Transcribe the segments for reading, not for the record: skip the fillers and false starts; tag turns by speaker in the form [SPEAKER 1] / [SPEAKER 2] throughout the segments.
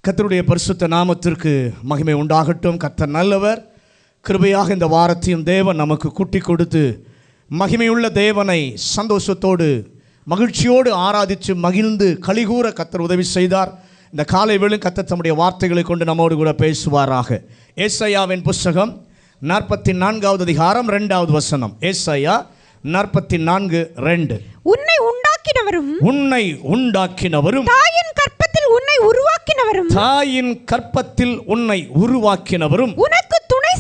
[SPEAKER 1] கர்த்தருடைய பரிசுத்த நாமத்திற்கு மகிமை உண்டாகட்டும். கர்த்தர் நல்லவர். கிருபையாக இந்த வாரத்தையும் தேவன் நமக்கு கூட்டி கொடுத்து மகிமையுள்ள தேவனை சந்தோஷத்தோடு மகிழ்ச்சியோடு ஆராதித்து மகிழ்ந்து கலிகூற கர்த்தர் உதவி செய்தார். இந்த காலை வேளையில் கர்த்தர் தம்முடைய வார்த்தைகளை கொண்டு நம்மோடு கூட பேசுவாராக. ஏசாயாவின் புஸ்தகம் 44வது அதிகாரம் 2வது வசனம். ஏசாயா 44:2.
[SPEAKER 2] உன்னை உண்டாக்கினவரும்
[SPEAKER 1] தாயின் கற்பத்தில் உன்னை உருவாக்கினவரும்
[SPEAKER 2] உனக்கு துணை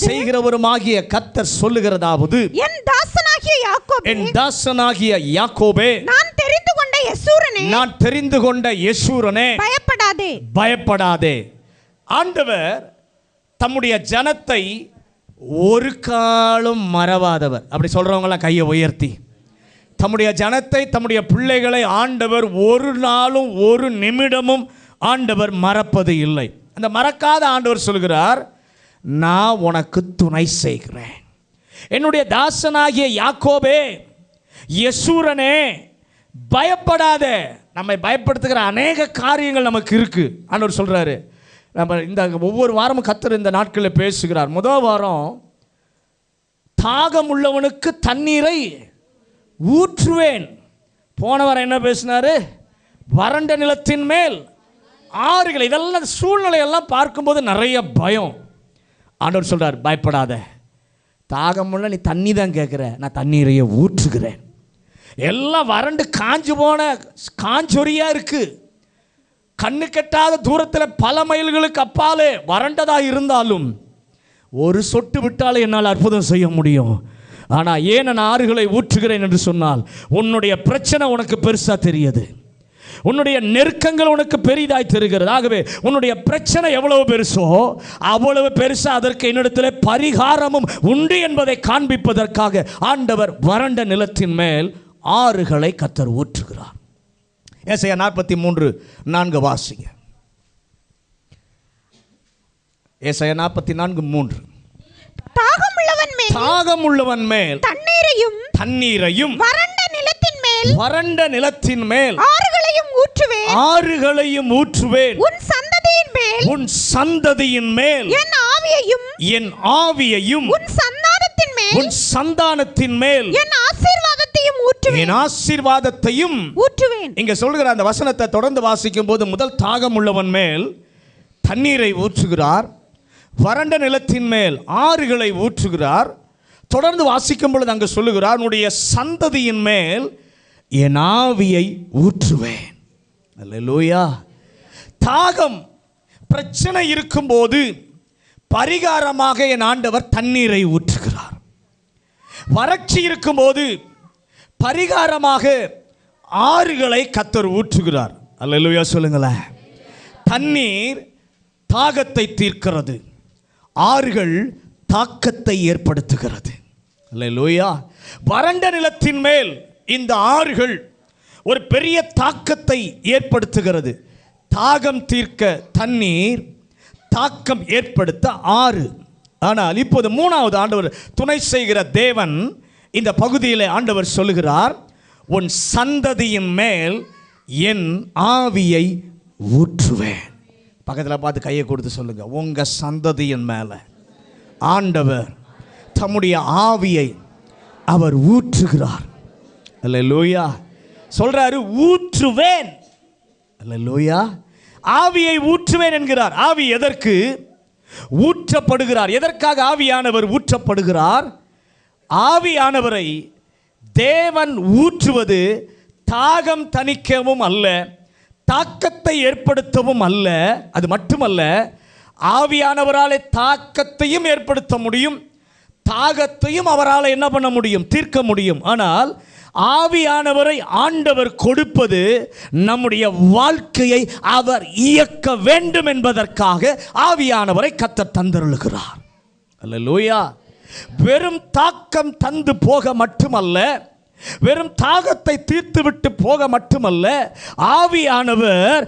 [SPEAKER 2] செய்கிறவருமாகிய
[SPEAKER 1] கர்த்தர் சொல்லுகிறதாவது,
[SPEAKER 2] என் தாசனாகிய யாக்கோபே, நான் தெரிந்து கொண்ட யெஷூரனே,
[SPEAKER 1] பயப்படாதே. ஆண்டவர் தம்முடைய ஜனத்தை ஒரு காலம் மறவாதவர். அப்படி சொல்றவங்களாம் கையை உயர்த்தி. தம்முடைய ஜனத்தை, தம்முடைய பிள்ளைகளை ஆண்டவர் ஒரு நாளும் ஒரு நிமிடமும் ஆண்டவர் மறப்பது இல்லை. அந்த மறக்காத ஆண்டவர் சொல்கிறார், நான் உனக்கு துணை செய்கிறேன். என்னுடைய தாசனாகிய யாக்கோபே, யெஷூரனே, பயப்படாத. நம்மை பயப்படுத்துகிற அநேக காரியங்கள் நமக்கு இருக்கு. ஆண்டவர் சொல்றாரு. நம்ம இந்த ஒவ்வொரு வாரமும் கர்த்தர் இந்த நாட்களில் பேசுகிறார். முதல் வாரம் தாகம் உள்ளவனுக்கு தண்ணீரை ஊற்றுவேன். போன வாரம் என்ன பேசினாரு? வறண்ட நிலத்தின் மேல் ஆறுகள். இதெல்லாம் சூழ்நிலையெல்லாம் பார்க்கும்போது நிறைய பயம். ஆண்டவர் சொல்றார், பயப்படாத. தாகம் உள்ள நீ தண்ணி தான் கேட்குற, நான் தண்ணீரையே ஊற்றுகிறேன். எல்லாம் வறண்டு காஞ்சு போன காஞ்சொரியா இருக்கு. கண்ணு கெட்டாத தூரத்தில் பல மைல்களுக்கு அப்பாலே வறண்டதாக இருந்தாலும் ஒரு சொட்டு விட்டாலே என்னால் அற்புதம் செய்ய முடியும். ஆனால் ஏன் நான் ஆறுகளை ஊற்றுகிறேன் என்று சொன்னால், உன்னுடைய பிரச்சனை உனக்கு பெருசாக தெரியுது, உன்னுடைய நெருக்கங்கள் உனக்கு பெரிதாய் தெரிகிறது. ஆகவே உன்னுடைய பிரச்சனை எவ்வளவு பெருசோ அவ்வளவு பெருசா அதற்கு என்னிடத்தில் பரிகாரமும் உண்டு என்பதை காண்பிப்பதற்காக ஆண்டவர் வறண்ட நிலத்தின் மேல் ஆறுகளை கர்த்தர் ஊற்றுகிறார். ஏசாயா 43:4 வாசிங்க. ஏசாயா 44:3. தாகம் உள்ளவன் மேல் தண்ணீரையும் வறண்ட நிலத்தின் மேல் ஆறுகளையும் ஊற்றுவேன். உன் சந்ததியின் மேல் என் ஆவியையும் உன் சந்தானத்தின் மேல் என் ஆசீர்வாதத்தையும் ஊற்றுவேன். இங்க சொல்கிற அந்த வசனத்தை தொடர்ந்து வாசிக்கும் போது முதல் தாகம் உள்ளவன் மேல் தண்ணீரை ஊற்றுகிறார், வறண்ட நிலத்தின் மேல் ஆறுகளை ஊற்றுகிறார். தொடர்ந்து வாசிக்கும் பொழுது அங்கு சொல்லுகிறார், உன்னுடைய சந்ததியின் மேல் என் ஆவியை ஊற்றுவேன். அல்லேலூயா. தாகம் பிரச்சனை இருக்கும்போது பரிகாரமாக என் ஆண்டவர் தண்ணீரை ஊற்றுகிறார். வறட்சி இருக்கும்போது பரிகாரமாக ஆறுகளை கர்த்தர் ஊற்றுகிறார். அல்லேலூயா சொல்லுங்களேன். தண்ணீர் தாகத்தை தீர்க்கிறது, ஆறுகள் தாக்கத்தை ஏற்படுத்துகிறது. அல்லேலூயா. வறண்ட நிலத்தின் மேல் இந்த ஆறுகள் ஒரு பெரிய தாக்கத்தை ஏற்படுத்துகிறது. தாகம் தீர்க்க தண்ணீர், தாக்கம் ஏற்படுத்த ஆறு. ஆனால் இப்போது மூணாவது ஆண்டவர் துணை செய்கிற தேவன் இந்த பகுதியில் ஆண்டவர் சொல்லுகிறார், உன் சந்ததியின் மேல் என் ஆவியை ஊற்றுவேன். பக்கத்தில் பார்த்து கையை கொடுத்து சொல்லுங்க, உங்க சந்ததியின் மேல ஆண்டவர் தம்முடைய ஆவியை அவர் ஊற்றுகிறார். அல்லேலூயா. சொல்றாரு, ஊற்றுவேன். அல்லேலூயா. ஆவியை ஊற்றுவேன் என்கிறார். ஆவி எதற்கு ஊற்றப்படுகிறார்? எதற்காக ஆவியானவர் ஊற்றப்படுகிறார்? ஆவியானவரை தேவன் ஊற்றுவது தாகம் தணிக்கவும் அல்ல, தாக்கத்தை ஏற்படுத்தவும் அல்ல. அது மட்டுமல்ல, ஆவியானவராலே தாக்கத்தையும் ஏற்படுத்த முடியும், தாகத்தையும் அவரால் என்ன பண்ண முடியும்? தீர்க்க முடியும். ஆனால் ஆவியானவரை ஆண்டவர் கொடுப்பது நம்முடைய வாழ்க்கையை அவர் இயக்க வேண்டும் என்பதற்காக ஆவியானவரை கர்த்தர் தந்தருளுகிறார். அல்லேலூயா. வெறும் தாக்கம் தந்து போக மட்டுமல்ல, வெறும் தாகத்தை தீர்த்துவிட்டு போக மட்டுமல்ல, ஆவியானவர்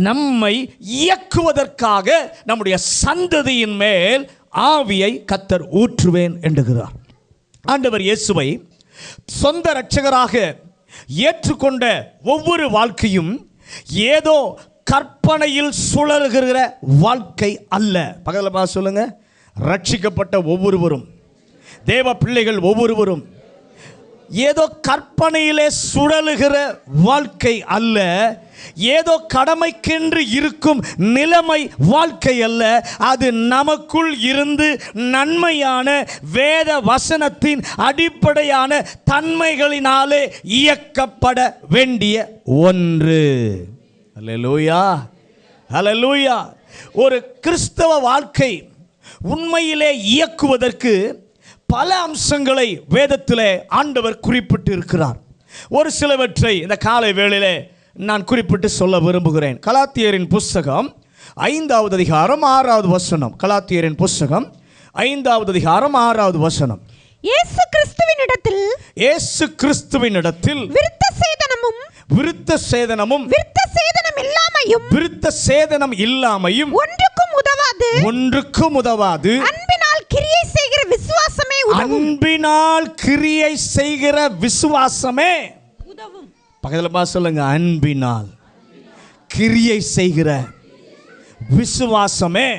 [SPEAKER 1] நம்மை இயக்குவதற்காக நம்முடைய சந்ததியின் மேல் ஆவியை கர்த்தர் ஊற்றுவேன் என்கிறார். ஆண்டவர் இயேசுவை சொந்த இரட்சகராக ஏற்றுக்கொண்ட ஒவ்வொரு வாழ்க்கையும் ஏதோ கற்பனையில் சுழல்கிற வாழ்க்கை அல்ல. பக்கத்தில் பார்த்து சொல்லுங்க, ரட்சிக்கப்பட்ட ஒவ்வொருவரும், தேவ பிள்ளைகள் ஒவ்வொருவரும் ஏதோ கற்பனையிலே சுழலுகிற வாழ்க்கை அல்ல, ஏதோ கடமைக்கென்று இருக்கும் நிலைமை வாழ்க்கை அல்ல. அது நமக்குள் இருந்து நன்மையான வேத வசனத்தின் அடிப்படையான தன்மைகளினாலே இயக்கப்பட வேண்டிய ஒன்று. அல்லேலூயா, அல்லேலூயா. ஒரு கிறிஸ்தவ வாழ்க்கை உண்மையிலே இயக்குவதற்கு பல அம்சங்களை வேதத்திலே ஆண்டவர் குறிப்பிட்டு இருக்கிறார். ஒரு சிலவற்றை இந்த காலை வேளையிலே நான் குறிப்பிட்டு சொல்ல விரும்புகிறேன். கலாத்தியரின் புஸ்தகம் 5வது அதிகாரம் 6வது வசனம். கலாத்தியரின் புஸ்தகம் 5வது அதிகாரம் 6வது வசனம்.
[SPEAKER 2] இயேசு கிறிஸ்துவினிடத்தில்
[SPEAKER 1] விருத்த சேதனமும் விருத்த சேதனம் இல்லாமையும் ஒன்றுக்கும் உதவாது. அன்பினால் கிரியை செய்கிற விசுவாசமே உதவும். பக்கத்தில் பார்த்து சொல்லுங்க, அன்பினால் கிரியை செய்கிற விசுவாசமே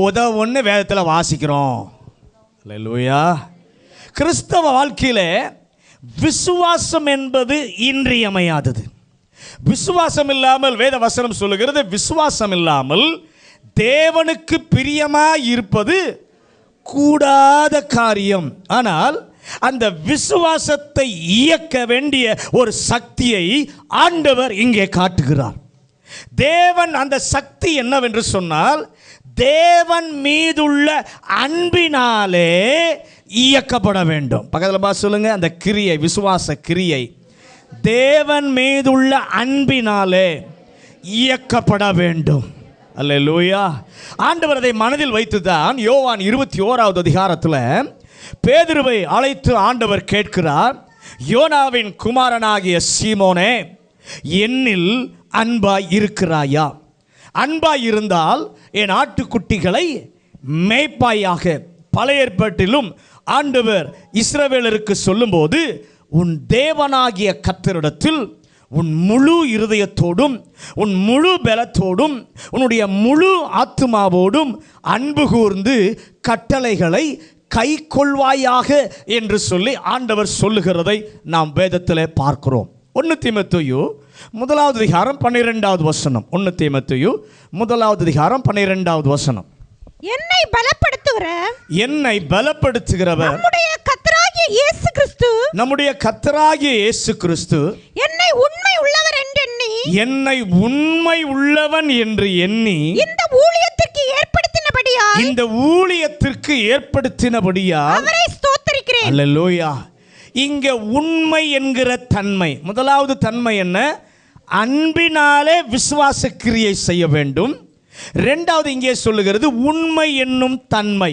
[SPEAKER 1] உதவுன்னு வேதத்தில் வாசிக்கிறோம். அல்லேலூயா. கிறிஸ்தவ வாழ்க்கையிலே விசுவாசம் என்பது இன்றியமையாதது. விசுவாசம் இல்லாமல், வேத வசனம் சொல்லுகிறது, விசுவாசம் இல்லாமல் தேவனுக்கு பிரியமாய் இருப்பது கூடாத காரியம். ஆனால் அந்த விசுவாசத்தை இயக்க வேண்டிய ஒரு சக்தியை ஆண்டவர் இங்கே காட்டுகிறார். தேவன் அந்த சக்தி என்னவென்று சொன்னால், தேவன் மீதுள்ள அன்பினாலே இயக்கப்பட வேண்டும். பக்கத்தில் பார்த்து சொல்லுங்க, அந்த கிரியை, விசுவாச கிரியை தேவன் மீதுள்ள அன்பினாலே இயக்கப்பட வேண்டும். அல்லேலூயா. ஆண்டவர் அதை மனதில் வைத்துதான் யோவான் 21வது அதிகாரத்தில் பேதுருவை அழைத்து ஆண்டவர் கேட்கிறார், யோனாவின் குமாரனாகிய சீமோனே, என்னில் அன்பாய் இருக்கிறாயா? அன்பாய் இருந்தால் என் ஆட்டுக்குட்டிகளை மேய்ப்பாயாக. பழைய ஏற்பாட்டிலும் ஆண்டவர் இஸ்ரவேலருக்கு சொல்லும்போது, உன் தேவனாகிய கர்த்தரிடத்தில் உன் முழு இருதயத்தோடும் உன் முழு பலத்தோடும் உன்னுடைய முழு ஆத்துமாவோடும் அன்பு கூர்ந்து கட்டளைகளை கை கொள்வாயாக என்று சொல்லி ஆண்டவர் சொல்லுகிறதை நாம் வேதத்தில் பார்க்கிறோம். 1 தீமோத்தேயு 1வது அதிகாரம் 12வது வசனம். 1 தீமோத்தேயு 1வது அதிகாரம் 12வது வசனம்.
[SPEAKER 2] என்னை பலப்படுத்துகிறவர்
[SPEAKER 1] நம்முடைய கர்த்தராகிய இயேசு கிறிஸ்து
[SPEAKER 2] என்னை
[SPEAKER 1] உண்மை உள்ளவன் என்று எண்ணி
[SPEAKER 2] இந்த ஊழியத்திற்கு ஏற்படுத்தினபடியால்
[SPEAKER 1] அவரை ஸ்தோத்திரிக்கிறேன். அல்லேலூயா. இங்க உண்மை என்கிற தன்மை, முதலாவது தன்மை என்ன? அன்பினாலே விசுவாச கிரியை செய்ய வேண்டும். இரண்டாவது இங்கே சொல்லுகிறது உண்மை என்னும் தன்மை.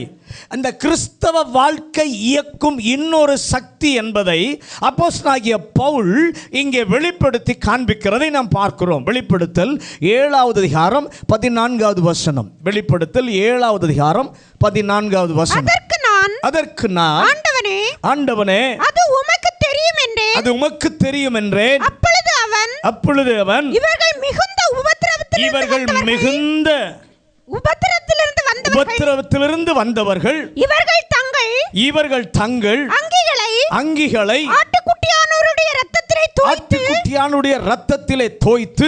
[SPEAKER 1] அந்த கிறிஸ்தவ வாழ்க்கை இயக்கும் இன்னொரு சக்தி என்பதை அப்போஸ்தலனாகிய பவுல் இங்கே வெளிப்படுத்தி காண்பிக்கிறதை நாம் பார்க்கிறோம். வெளிப்படுத்தல் 7வது அதிகாரம் 14வது வசனம். வெளிப்படுத்தல் 7வது அதிகாரம் 14வது வசனம். அதற்கு நான் ஆண்டவனே அது உமக்கு தெரியும் என்றேன். அப்பொழுது அவன் இவர்கள் மிகுந்த உபத்திரவத்திலிருந்து வந்தவர்கள் இவர்கள் தங்கள் அங்கிகளை ஆட்டுக்குட்டியானுடைய இரத்தத்திலே தோய்த்து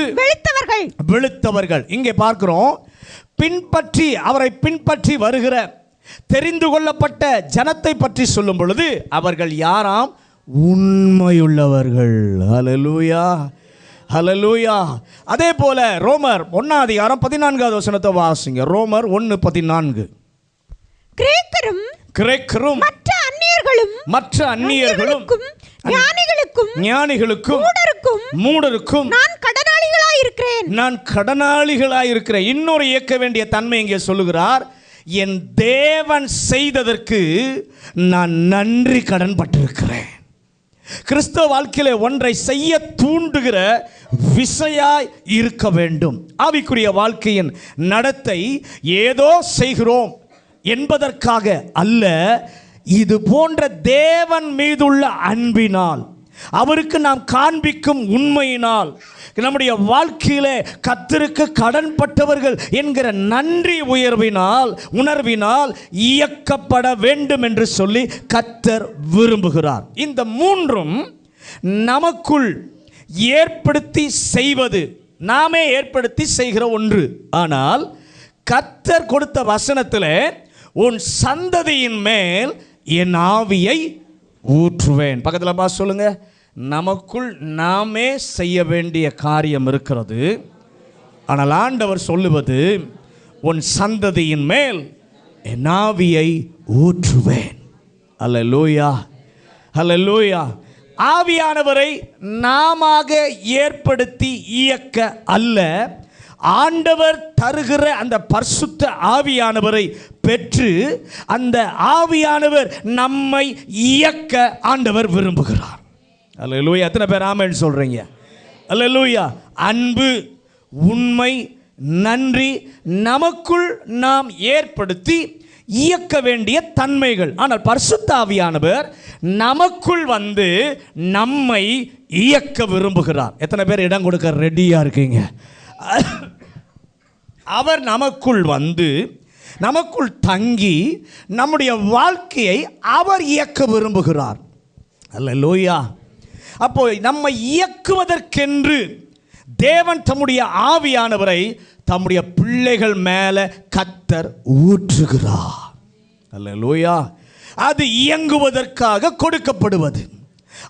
[SPEAKER 1] வெளுத்தவர்கள். இங்கே பார்க்கிறோம், அவரை பின்பற்றி வருகிற தெரிந்து கொள்ளப்பட்ட ஜனத்தை பற்றி சொல்லும் பொழுது அவர்கள் யாராம்? உண்மையுள்ளவர்கள். ஹல்லேலூயா, ஹல்லேலூயா. அதே போல ரோமர் 1வது அதிகாரம் 14வது வசனத்தை வாசிங்க. ரோமர் 1:14. கிரேக்கரும் மற்ற அந்நியர்களும் ஞானிகளுக்கும் மூடருக்கும் நான் கடனாளிகளாயிருக்கிறேன். இன்னொரு இயக்க வேண்டிய தன்மை இங்கே சொல்லுகிறார், என் தேவன் செய்ததற்கு நான் நன்றி கடன் பட்டிருக்கிறேன். கிறிஸ்தவ வாழ்க்கையில ஒன்றை செய்ய தூண்டுகிற விசையாய் இருக்க வேண்டும். ஆவிக்குரிய வாழ்க்கையின் நடத்தை ஏதோ செய்கிறோம் என்பதற்காக அல்ல, இது போன்ற தேவன் மீதுள்ள அன்பினால், அவருக்கு நாம் காண்பிக்கும் உண்மையினால், நம்முடைய வாழ்க்கையிலே கர்த்தருக்கு கடன்பட்டவர்கள் என்கிற நன்றி உணர்வினால் இயக்கப்பட வேண்டும் என்று சொல்லி கர்த்தர் விரும்புகிறார். இந்த மூன்றும் நமக்குள் ஏற்படுத்தி செய்வது, நாமே ஏற்படுத்தி செய்கிற ஒன்று. ஆனால் கர்த்தர் கொடுத்த வசனத்தில் உன் சந்ததியின் மேல் என் ஆவியை ஊற்றுவேன். பக்கத்தில் பா சொல்லுங்க. நமக்குள் நாமே செய்ய வேண்டிய காரியம் இருக்கிறது. ஆனால் ஆண்டவர் சொல்லுவது, உன் சந்ததியின் மேல் என் ஆவியை ஊற்றுவேன். அல்லேலூயா, அல்லேலூயா. ஆவியானவரை நாமாக ஏற்படுத்தி இயக்க அல்ல, ஆண்டவர் தருகிற அந்த பரிசுத்த ஆவியானவரை பெற்று அந்த ஆவியானவர் நம்மை இயக்க ஆண்டவர் விரும்புகிறார். அல்லேலூயா. எத்தனை பேர் ஆமென் சொல்றீங்க? அல்லேலூயா. அன்பு, உண்மை, நன்றி நமக்குள் நாம் ஏற்படுத்தி இயக்க வேண்டிய தன்மைகள். ஆனால் பரிசுத்த ஆவியானவர் நமக்குள் வந்து நம்மை இயக்க விரும்புகிறார். எத்தனை பேர் இடம் கொடுக்க ரெடியா இருக்கீங்க? அவர் நமக்குள் வந்து நமக்குள் தங்கி நம்முடைய வாழ்க்கையை அவர் இயக்க விரும்புகிறார். அல்லேலூயா. அப்போ நம்மை இயக்குவதற்கென்று தேவன் தம்முடைய ஆவியானவரை தம்முடைய பிள்ளைகள் மேலே கர்த்தர் ஊற்றுகிறார். அல்லேலூயா. அது இயங்குவதற்காக கொடுக்கப்படுவது.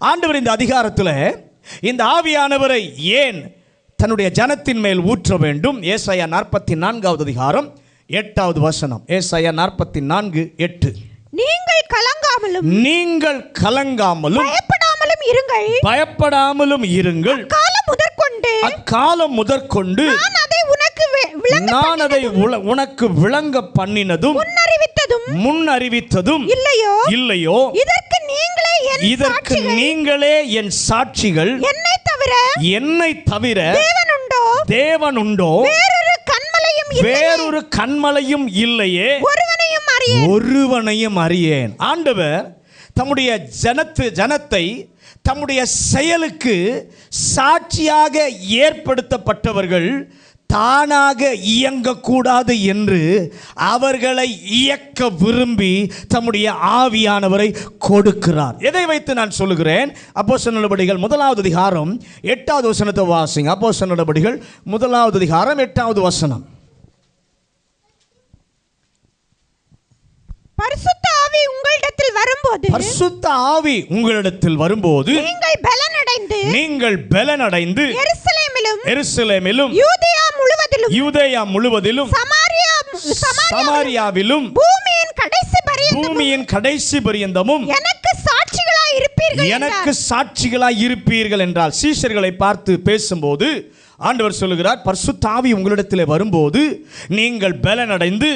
[SPEAKER 1] ஆண்டவர் இந்த அதிகாரத்தில் இந்த ஆவியானவரை ஏன் தன்னுடைய ஜனத்தின் மேல் ஊற்ற வேண்டும்? ஏசாயா 44வது அதிகாரம் 8வது வசனம். ஏசாயா 44:8. நீங்கள் கலங்காமலும் பயப்படாமலும் இருங்கள். அக்காலம் முதற்கொண்டு நான் அதை உனக்கு விளங்க பண்ணினதும் முன்னறிவித்ததும் இல்லையோ? இதற்கு நீங்களே என் சாட்சிகள். என்னை தவிர தேவன் உண்டோ? வேறொரு கன்மலையும் இல்லையே, ஒருவனையும் அறியேன். ஆண்டவர் தம்முடைய ஜனத்தை தம்முடைய செயலுக்கு சாட்சியாக ஏற்படுத்தப்பட்டவர்கள் தானாக இயங்கக்கூடாது என்று அவர்களை இயக்க விரும்பி தம்முடைய ஆவியானவரை கொடுக்கிறார். எதை வைத்து நான் சொல்லுகிறேன்? அப்போஸ்தலர் நடபடிகள் 1வது அதிகாரம் 8வது வசனத்தை வாசிங்க. அப்போஸ்தலர் நடபடிகள் 1வது அதிகாரம் 8வது வசனம்.
[SPEAKER 2] பரிசுத்த ஆவி உங்களிடத்தில் வரும்போது
[SPEAKER 1] நீங்கள் பலனடைந்து எருசலேமிலும் யூதேயா முழுவதிலும் சமாரியாவிலும் பூமியின் கடைசி பரியந்தமும் எனக்கு சாட்சிகளாய் இருப்பீர்கள் என்றால், சீஷர்களை பார்த்து பேசும்போது ஆண்டவர் சொல்லுகிறார், பரிசுத்த ஆவி உங்களிடத்தில் வரும்போது நீங்கள் பலனடைந்து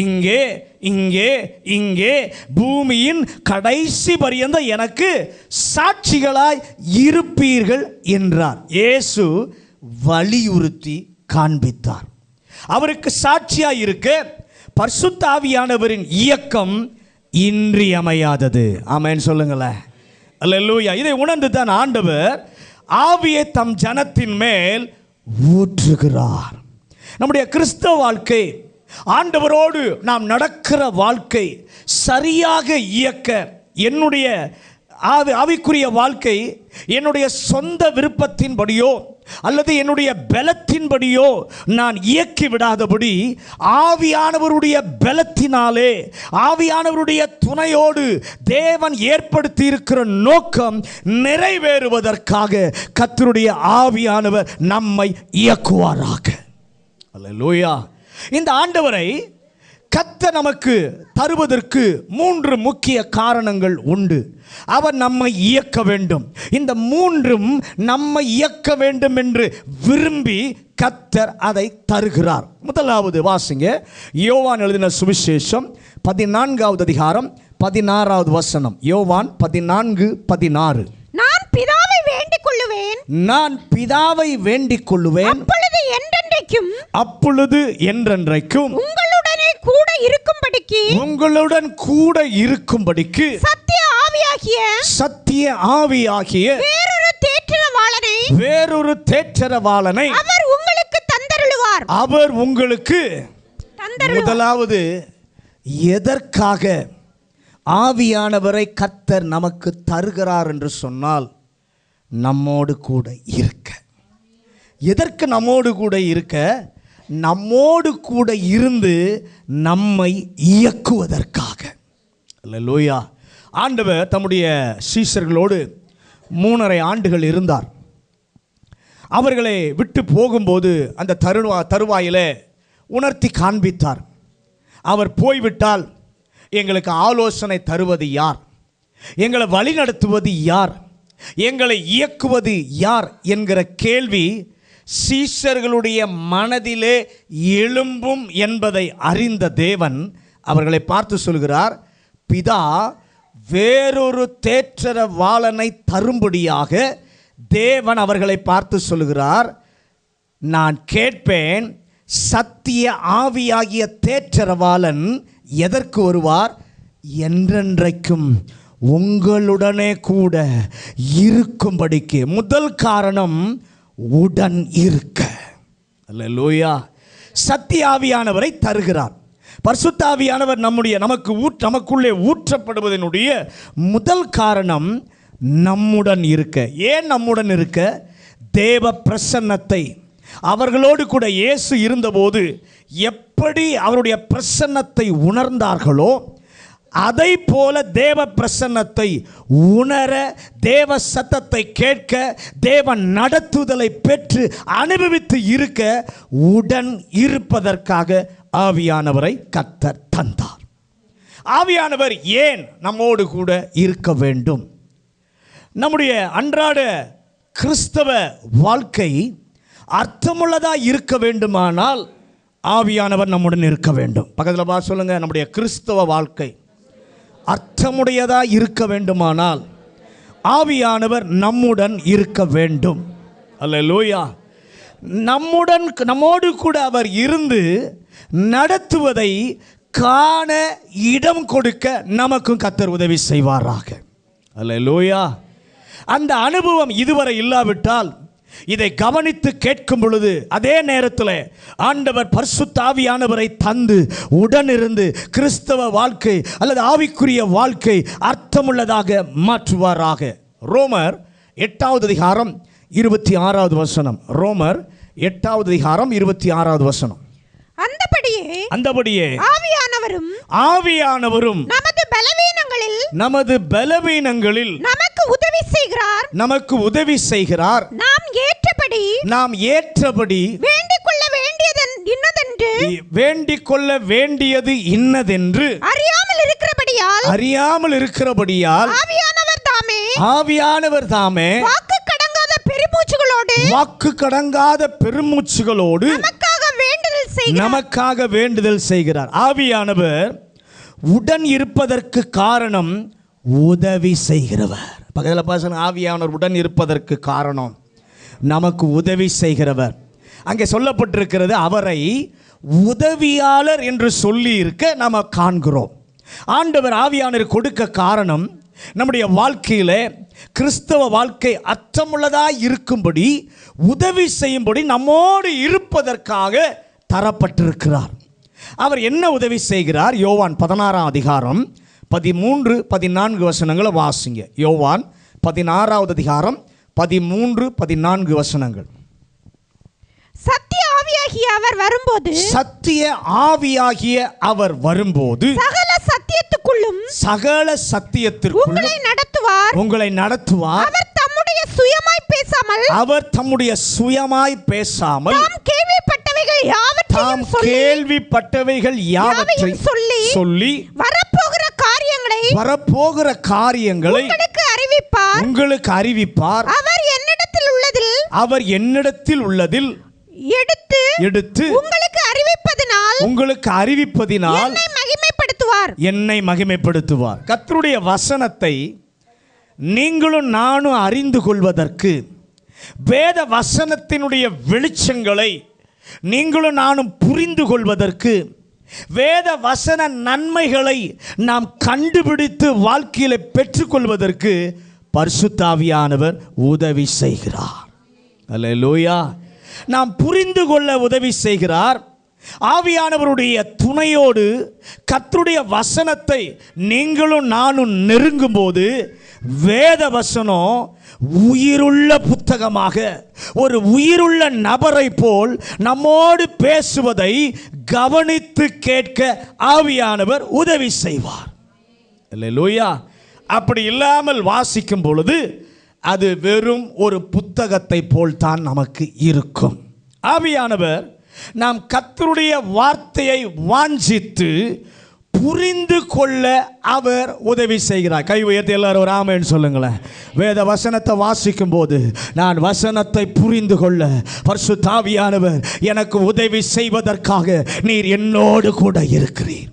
[SPEAKER 1] இங்கே இங்கே இங்கே பூமியின் கடைசி பரியந்த எனக்கு சாட்சிகளாய் இருப்பீர்கள் என்றார். இயேசு வலியுறுத்தி காண்பித்தார். அவருக்கு சாட்சியாய் இருக்க பரிசுத்த ஆவியானவரின் இயக்கம் இன்றியமையாதது. ஆமென் சொல்லுங்களேன். அல்லேலூயா. இதை உணர்ந்து தான் ஆண்டவர் ஆவியை தம் ஜனத்தின் மேல் ஊற்றுகிறார். நம்முடைய கிறிஸ்தவ வாழ்க்கை, ஆண்டவரோடு நாம் நடக்கிற வாழ்க்கை சரியாக இயக்க, என்னுடைய ஆவிக்குரிய வாழ்க்கை என்னுடைய சொந்த விருப்பத்தின்படியோ அல்லது என்னுடைய பலத்தின்படியோ நான் இயக்கி விடாதபடி ஆவியானவருடைய பலத்தினாலே, ஆவியானவருடைய துணையோடு தேவன் ஏற்படுத்தி இருக்கிற நோக்கம் நிறைவேறுவதற்காக கர்த்தருடைய ஆவியானவர் நம்மை இயக்குவாராக. அல்லேலூயா. இந்த ஆண்டவரை கர்த்தர் நமக்கு தருவதற்கு 3 முக்கிய காரணங்கள் உண்டு. அவர் நம்மை இயக்க வேண்டும். இந்த 3ம் நம்மை இயக்க வேண்டும் என்று விரும்பி கர்த்தர் அதை தருகிறார். முதலாவது வாசிங்க. யோவான் எழுதின சுவிசேஷம் 14வது அதிகாரம் 16வது வசனம். யோவான் 14:16.
[SPEAKER 2] நான் பிதாவை வேண்டிக் கொள்ளுவேன், அப்பொழுது என்றென்றைக்கும் உங்களுடன் கூட இருக்கும்படிக்கு
[SPEAKER 1] சத்திய
[SPEAKER 2] சத்திய ஆவியாகிய வேறொரு தேற்றரவாளனை அவர் உங்களுக்கு முதலாவது எதற்காக ஆவியானவரை கர்த்தர் நமக்கு தருகிறார் என்று சொன்னால் நம்மோடு கூட இருக்க. எதற்கு நம்மோடு கூட இருக்க? நம்மோடு கூட இருந்து நம்மை இயக்குவதற்காக. அல்லேலூயா. ஆண்டவர் தம்முடைய சீஷர்களோடு 3.5 ஆண்டுகள் இருந்தார். அவர்களை விட்டு போகும்போது அந்த தருவாயிலே உணர்த்தி காண்பித்தார். அவர் போய்விட்டால் எங்களுக்கு ஆலோசனை தருவது யார்? எங்களை வழிநடத்துவது யார்? எங்களை இயக்குவது யார் என்கிற கேள்வி சீஷர்களுடைய மனதிலே எழும்பும் என்பதை அறிந்த தேவன் அவர்களை பார்த்து சொல்கிறார், பிதா வேறொரு தேற்றரவாளனை தரும்படியாக தேவன் அவர்களை பார்த்து சொல்கிறார், நான் கேட்பேன், சத்திய ஆவியாகிய தேற்றரவாளன் எதற்கு வருவார்? என்றென்றைக்கும் உங்களுடனே கூட இருக்கும்படிக்கு. முதல் காரணம் உடன் இருக்க. அல்லேலூயா. சத்திய ஆவியானவரை தருகிறார். பரிசுத்த ஆவியானவர் நமக்குள்ளே ஊற்றப்படுவதனுடைய முதல் காரணம் நம்முடன் இருக்க. ஏன் நம்முடன் இருக்க? தேவ பிரசன்னத்தை அவர்களோடு கூட இயேசு இருந்தபோது எப்படி அவருடைய பிரசன்னத்தை உணர்ந்தார்களோ அதை போல தேவ பிரசன்னத்தை உணர, தேவ சத்தத்தை கேட்க, தேவ நடத்துதலை பெற்று அனுபவித்து இருக்க உடன் இருப்பதற்காக ஆவியானவரை கர்த்தர் தந்தார். ஆவியானவர் ஏன் நம்மோடு கூட இருக்க வேண்டும்? நம்முடைய அன்றாட கிறிஸ்தவ வாழ்க்கை அர்த்தமுள்ளதாக இருக்க வேண்டுமானால் ஆவியானவர் நம்முடன் இருக்க வேண்டும். பக்கத்தில் பார்த்து சொல்லுங்க, நம்முடைய கிறிஸ்தவ வாழ்க்கை அர்த்தமுடையதாக இருக்க வேண்டுமானால் ஆவியானவர் நம்முடன் இருக்க வேண்டும். அல்லேலூயா. நம்மோடு கூட அவர் இருந்து நடத்துவதை காண இடம் கொடுக்க நமக்கும் கர்த்தர் உதவி செய்வாராக. அல்லேலூயா. அந்த அனுபவம் இதுவரை இல்லாவிட்டால் இதை கவனித்து கேட்கும் பொழுது அதே நேரத்தில் ஆண்டவர் பரிசுத்த ஆவியானவரை தந்து உடனிருந்து கிறிஸ்தவ வாழ்க்கை அல்லது ஆவிக்குரிய வாழ்க்கை அர்த்தமுள்ளதாக மாற்றுவாராக. ரோமர் 8வது அதிகாரம் 26வது வசனம். ரோமர் 8வது அதிகாரம் 26வது வசனம். அந்தபடியே ஆவியானவரும் நமது பலவீனங்களில் நமக்கு உதவி செய்கிறார். நாம் ஏற்றபடி வேண்டிக் கொள்ள வேண்டியது இன்னதென்று அறியாமல் இருக்கிறபடியால் ஆவியானவர் தாமே வாக்கு கடங்காத பெருமூச்சுகளோடு நமக்காக வேண்டுதல் செய்கிறார். ஆவியானவர் உடன் இருப்பதற்கு காரணம் உதவி செய்கிறவர். பக்கத்தில் பாசன ஆவியானவர் உடன் இருப்பதற்கு காரணம் நமக்கு உதவி செய்கிறவர். அங்கே சொல்லப்பட்டிருக்கிறது, அவரை உதவியாளர் என்று சொல்லி இருக்க நாம் காண்கிறோம். ஆண்டவர் ஆவியானவர் கொடுக்க காரணம் நம்முடைய வாழ்க்கையில் கிறிஸ்தவ வாழ்க்கை அர்த்தமுள்ளதாக இருக்கும்படி உதவி செய்யும்படி நம்மோடு இருப்பதற்காக தரப்பட்டிருக்கிறார். அவர் என்ன உதவி செய்கிறார்? யோவான் 16ஆம் அதிகாரம் 13, 14 வசனங்களை வாசிங்க. யோவான் 16வது அதிகாரம் 13, 14 வசனங்கள்.
[SPEAKER 3] சத்திய ஆவியாகிய அவர் வரும்போது
[SPEAKER 2] சகல சத்தியத்திற்குள்ளும் உங்களை நடத்துவார். அவர் தம்முடைய சுயமாய் பேசாமல் தாம் கேள்விப்பட்டவைகள் யாவற்றையும் சொல்லி வரப்போகிற காரியங்களை உங்களுக்கு அறிவிப்பார். அவர் என்னிடத்தில் உள்ளதில் எடுத்து உங்களுக்கு அறிவிப்பதினால் என்னை மகிமைப்படுத்துவார். கர்த்தருடைய வசனத்தை நீங்களும் நானும் அறிந்து கொள்வதற்கு, வேத வசனத்தினுடைய வெளிச்சங்களை நீங்களும் நானும் புரிந்து கொள்வதற்கு வேத வசன நன்மைகளை நாம் கண்டுபிடித்து வாழ்க்கையில் பெற்றுக்கொள்வதற்கு பரிசுத்த ஆவியானவர் உதவி செய்கிறார். அல்லேலூயா. நாம் புரிந்து கொள்ள உதவி செய்கிறார். ஆவியானவருடைய துணையோடு கர்த்தருடைய வசனத்தை நீங்களும் நானும் நெருங்கும் போது வேத வசனம் உயிருள்ள புத்தகமாக ஒரு உயிருள்ள நபரை போல் நம்மோடு பேசுவதை கவனித்து கேட்க ஆவியானவர் உதவி செய்வார். அல்லேலூயா. அப்படி இல்லாமல் வாசிக்கும் பொழுது அது வெறும் ஒரு புத்தகத்தை போல் தான் நமக்கு இருக்கும். ஆவியானவர் நாம் கர்த்தருடைய வார்த்தையை வாஞ்சித்து புரிந்து கொள்ள அவர் உதவி செய்கிறார். கை உயர்த்தி எல்லாரும் ஒரு ஆமென் சொல்லுங்களேன். வேத வசனத்தை வாசிக்கும் போது நான் வசனத்தை புரிந்து கொள்ள பரிசுத்த ஆவியானவர் எனக்கு உதவி செய்வதற்காக நீர் என்னோடு கூட இருக்கிறீர்.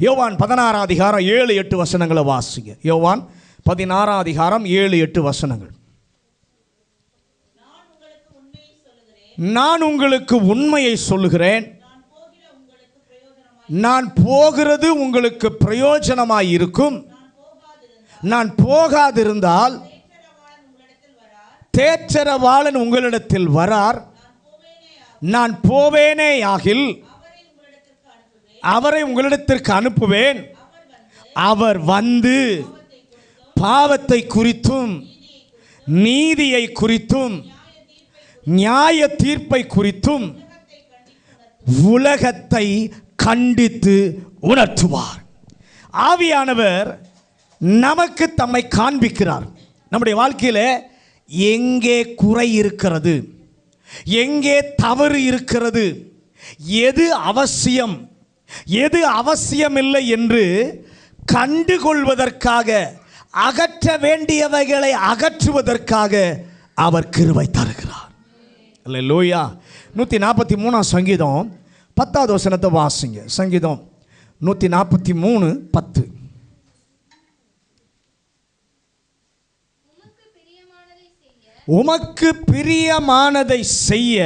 [SPEAKER 2] யோவான் 16 அதிகாரம் 7-8 வசனங்களை வாசிங்க. யோவான் 16 அதிகாரம் 7-8 வசனங்கள். நான் உங்களுக்கு உண்மையை சொல்லுகிறேன், நான் போகிறது உங்களுக்கு பிரயோஜனமாய் இருக்கும். நான் போகாதிருந்தால் தேற்றரவாளன் உங்களிடத்தில் வரார். நான் போவேனேயாகில் அவரை உங்களிடத்திற்கு அனுப்புவேன். அவர் வந்து பாவத்தை குறித்தும் நீதியை குறித்தும் நியாய தீர்ப்பை குறித்தும் உலகத்தை கண்டித்து உணர்த்துவார். ஆவியானவர் நமக்கு தம்மை காண்பிக்கிறார். நம்முடைய வாழ்க்கையில் எங்கே குறை இருக்கிறது, எங்கே தவறு இருக்கிறது, எது அவசியம் எது அவசியமில்லை என்று கண்டுகொள்வதற்காக, அகற்ற வேண்டியவைகளை அகற்றுவதற்காக அவர் கிருபை தருகிறார். அல்லேலூயா. 143 சங்கீதம் 10வது வசனத்தை வாசிங்க. சங்கீதம் 143:10. உமக்கு பிரியமானதை செய்ய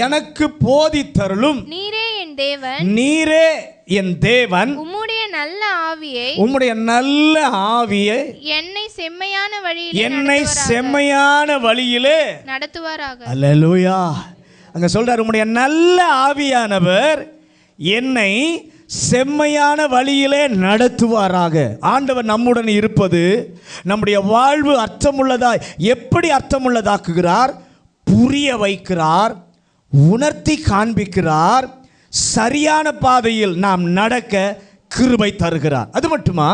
[SPEAKER 2] எனக்கு போதித்தருளும். நீரே என் தேவன், உம்முடைய நல்ல ஆவியை என்னை செம்மையான வழியிலே நடத்துவாராக. அல்லேலூயா. அங்க சொல்றார், உம்முடைய நல்ல ஆவியானவர் என்னை செம்மையான வழியிலே நடத்துவாராக. ஆண்டவர் நம்முடன் இருப்பது நம்முடைய வாழ்வு அர்த்தமுள்ளதாய் எப்படி அர்த்தமுள்ளதாக்குகிறார்? புரிய வைக்கிறார், உணர்த்தி காண்பிக்கிறார், சரியான பாதையில் நாம் நடக்க கிருபை தருகிறார். அது மட்டுமா,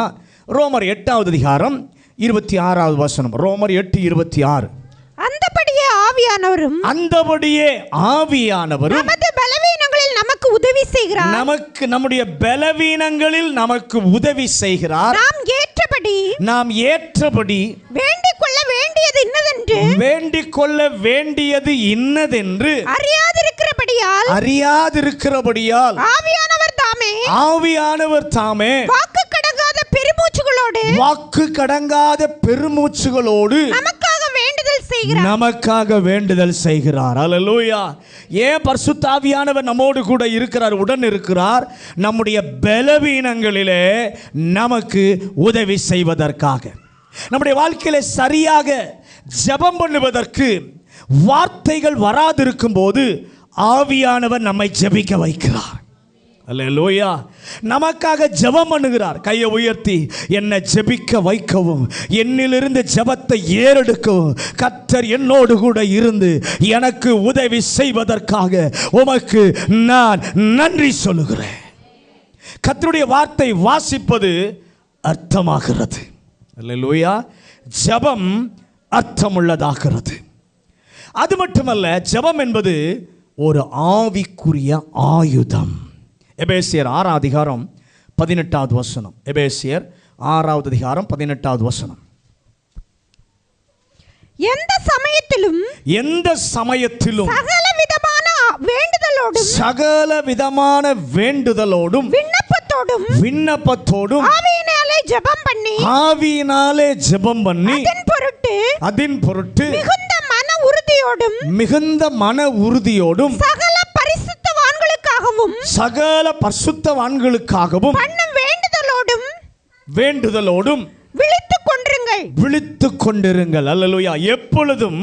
[SPEAKER 2] ரோமர் 8வது அதிகாரம் 26வது வசனம். ரோமர் 8:26.
[SPEAKER 3] அந்தபடியே ஆவியானவரும் நமது பலவீனங்களில் நமக்கு உதவி செய்கிறார்.
[SPEAKER 2] நம்முடைய பலவீனங்களில் நமக்கு உதவி செய்கிறார். நாம் ஏற்றபடி வேண்டிக் கொள்ள வேண்டியது இன்னதென்று அறியாதிருக்கிறபடியால் ஆவியானவர் தாமே வாக்கு கடங்காத பெருமூச்சுகளோடு நமக்காக வேண்டுதல் செய்கிறார். அல்லேலூயா. ஏன் பரிசுத்த ஆவியானவர் நம்மோடு கூட இருக்கிறார், உடன் இருக்கிறார்? நம்முடைய பலவீனங்களிலே நமக்கு உதவி செய்வதற்காக, நம்முடைய வாழ்க்கையில சரியாக ஜெபம் பண்ணுவதற்கு வார்த்தைகள் வராதிருக்கும் போது ஆவியானவர் நம்மை ஜெபிக்க வைக்கிறார். அல்லேலூயா. நமக்காக ஜெபம் பண்ணுகிறார். கையை உயர்த்தி என்னை ஜெபிக்க வைக்கவும், என்னிலிருந்து ஜெபத்தை ஏறெடுக்கவும் கர்த்தர் என்னோடு கூட இருந்து எனக்கு உதவி செய்வதற்காக உமக்கு நான் நன்றி சொல்லுகிறேன். கர்த்தருடைய வார்த்தை வாசிப்பது அர்த்தமாகிறது. அல்லேலூயா. ஜெபம் அர்த்தமுள்ளதாகிறது. அது மட்டுமல்ல, ஜெபம் என்பது ஒரு ஆவிக்குரிய ஆயுதம். எபேசியர் 6 அதிகாரம் 18வது வசனம். எபேசியர் 6வது அதிகாரம் 18வது வசனம்.
[SPEAKER 3] எந்த சமயத்திலும்
[SPEAKER 2] சகல விதமான வேண்டுதலோடும் விண்ணப்பத்தோடும் ஆவியினாலே ஜெபம் பண்ணி அதின் பொருட்டு மிகுந்த மன உறுதியோடும் சகல பரிசுத்தவான்களுக்காகவும்
[SPEAKER 3] பண்ணும் வேண்டுதலோடும்
[SPEAKER 2] விழித்துக் கொண்டிருங்கள். அல்லேலூயா. எப்பொழுதும்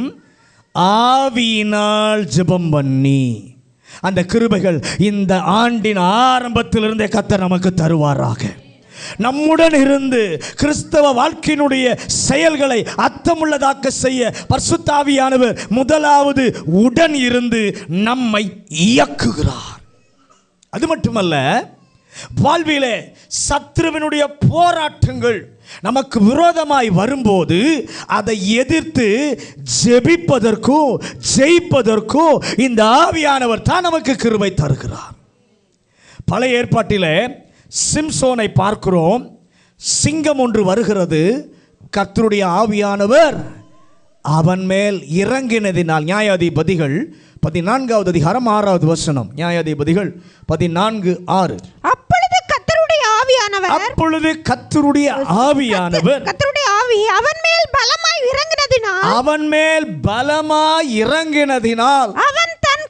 [SPEAKER 2] ஆவியினால் ஜெபம் பண்ணி அந்த கிருபைகள் இந்த ஆண்டின் ஆரம்பத்திலிருந்தே கர்த்தர் நமக்கு தருவாராக. நம்முடன் இருந்து கிறிஸ்தவ வாழ்க்கையினுடைய செயல்களை அர்த்தமுள்ளதாக்க செய்ய பரிசுத்த ஆவியானவர் முதலாவது உடன் இருந்து நம்மை இயக்குகிறார். அது மட்டுமல்ல, வாழ்விலே சத்துருவினுடைய போராட்டங்கள் நமக்கு விரோதமாய் வரும்போது அதை எதிர்த்து ஜெபிப்பதற்கும் ஜெயிப்பதற்கும் இந்த ஆவியானவர் தான் நமக்கு கிருபை தருகிறார். பழைய ஏற்பாட்டிலே சிம்சோனை பார்க்கிறோம். சிங்கம் ஒன்று வருகிறது, கர்த்தருடைய ஆவியானவர் அவன் மேல் இறங்கினதினால். நியாயாதிபதிகள் 14வது அதிகாரம் 6வது வசனம். நியாயாதிபதிகள் 14:6.
[SPEAKER 3] அப்பொழுது கர்த்தருடைய ஆவியானவர் அவன் மேல் பலமாய் இறங்கினதினால் அவன் தன்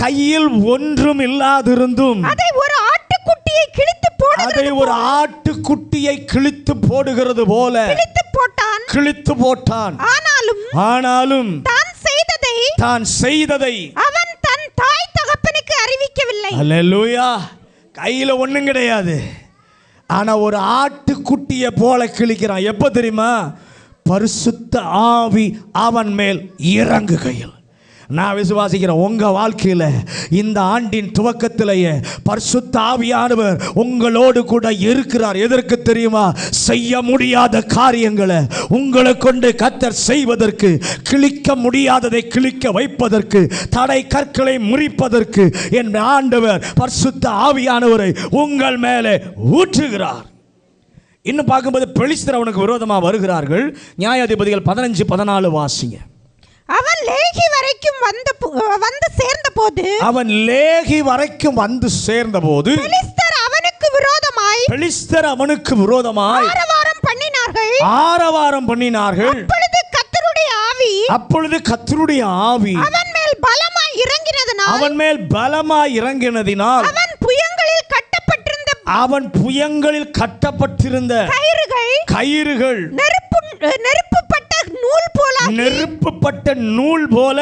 [SPEAKER 3] கையில் ஒன்றும் இல்லாதிருந்தும் அதை ஒரு ஆட்டுக்குட்டியை கிழித்து போடுகிறது போல கிழித்து போட்டான். ஆனாலும் தான் செய்ததை அவன் தன் தாய் தகப்பனுக்கு அறிவிக்கவில்லை. அல்லேலூயா. கையில ஒண்ணும் கிடையாது, ஆனா ஒரு ஆட்டுக்குட்டியை போல கிழிக்கிறான். எப்ப தெரியுமா? பரிசுத்த ஆவி அவன் மேல் இறங்குகையில். நான் விசுவாசிக்கிறேன், உங்க வாழ்க்கையில இந்த ஆண்டின் துவக்கத்திலேயே பரிசுத்த ஆவியானவர் உங்களோடு கூட இருக்கிறார். எதற்கு தெரியுமா? செய்ய முடியாத காரியங்களை உங்களை கொண்டு கர்த்தர் செய்வதற்கு, கிழிக்க முடியாததை கிழிக்க வைப்பதற்கு, தடை கற்களை முறிப்பதற்கு என் ஆண்டவர் பரிசுத்த ஆவியானவரை உங்கள் மேலே ஊற்றுகிறார். இன்னும் பார்க்கும்போது பெலிஸ்தர் அவனுக்கு விரோதமாக வருகிறார்கள். நியாயாதிபதிகள் 15:14 வாசிங்க. அவன் லேகி வரைக்கும் வந்து சேர்ந்தபோது பெலிஸ்தர் அவனுக்கு விரோதமாய் ஆரவாரம் பண்ணினார்கள்.
[SPEAKER 2] அப்பொழுது கர்த்தருடைய ஆவி
[SPEAKER 3] அவன் மேல்
[SPEAKER 2] பலமாய் இறங்கினதினால் அவன் புயங்களில் கட்டப்பட்டிருந்த கயிறுகள் நெருப்புப்பட்ட நூல் போல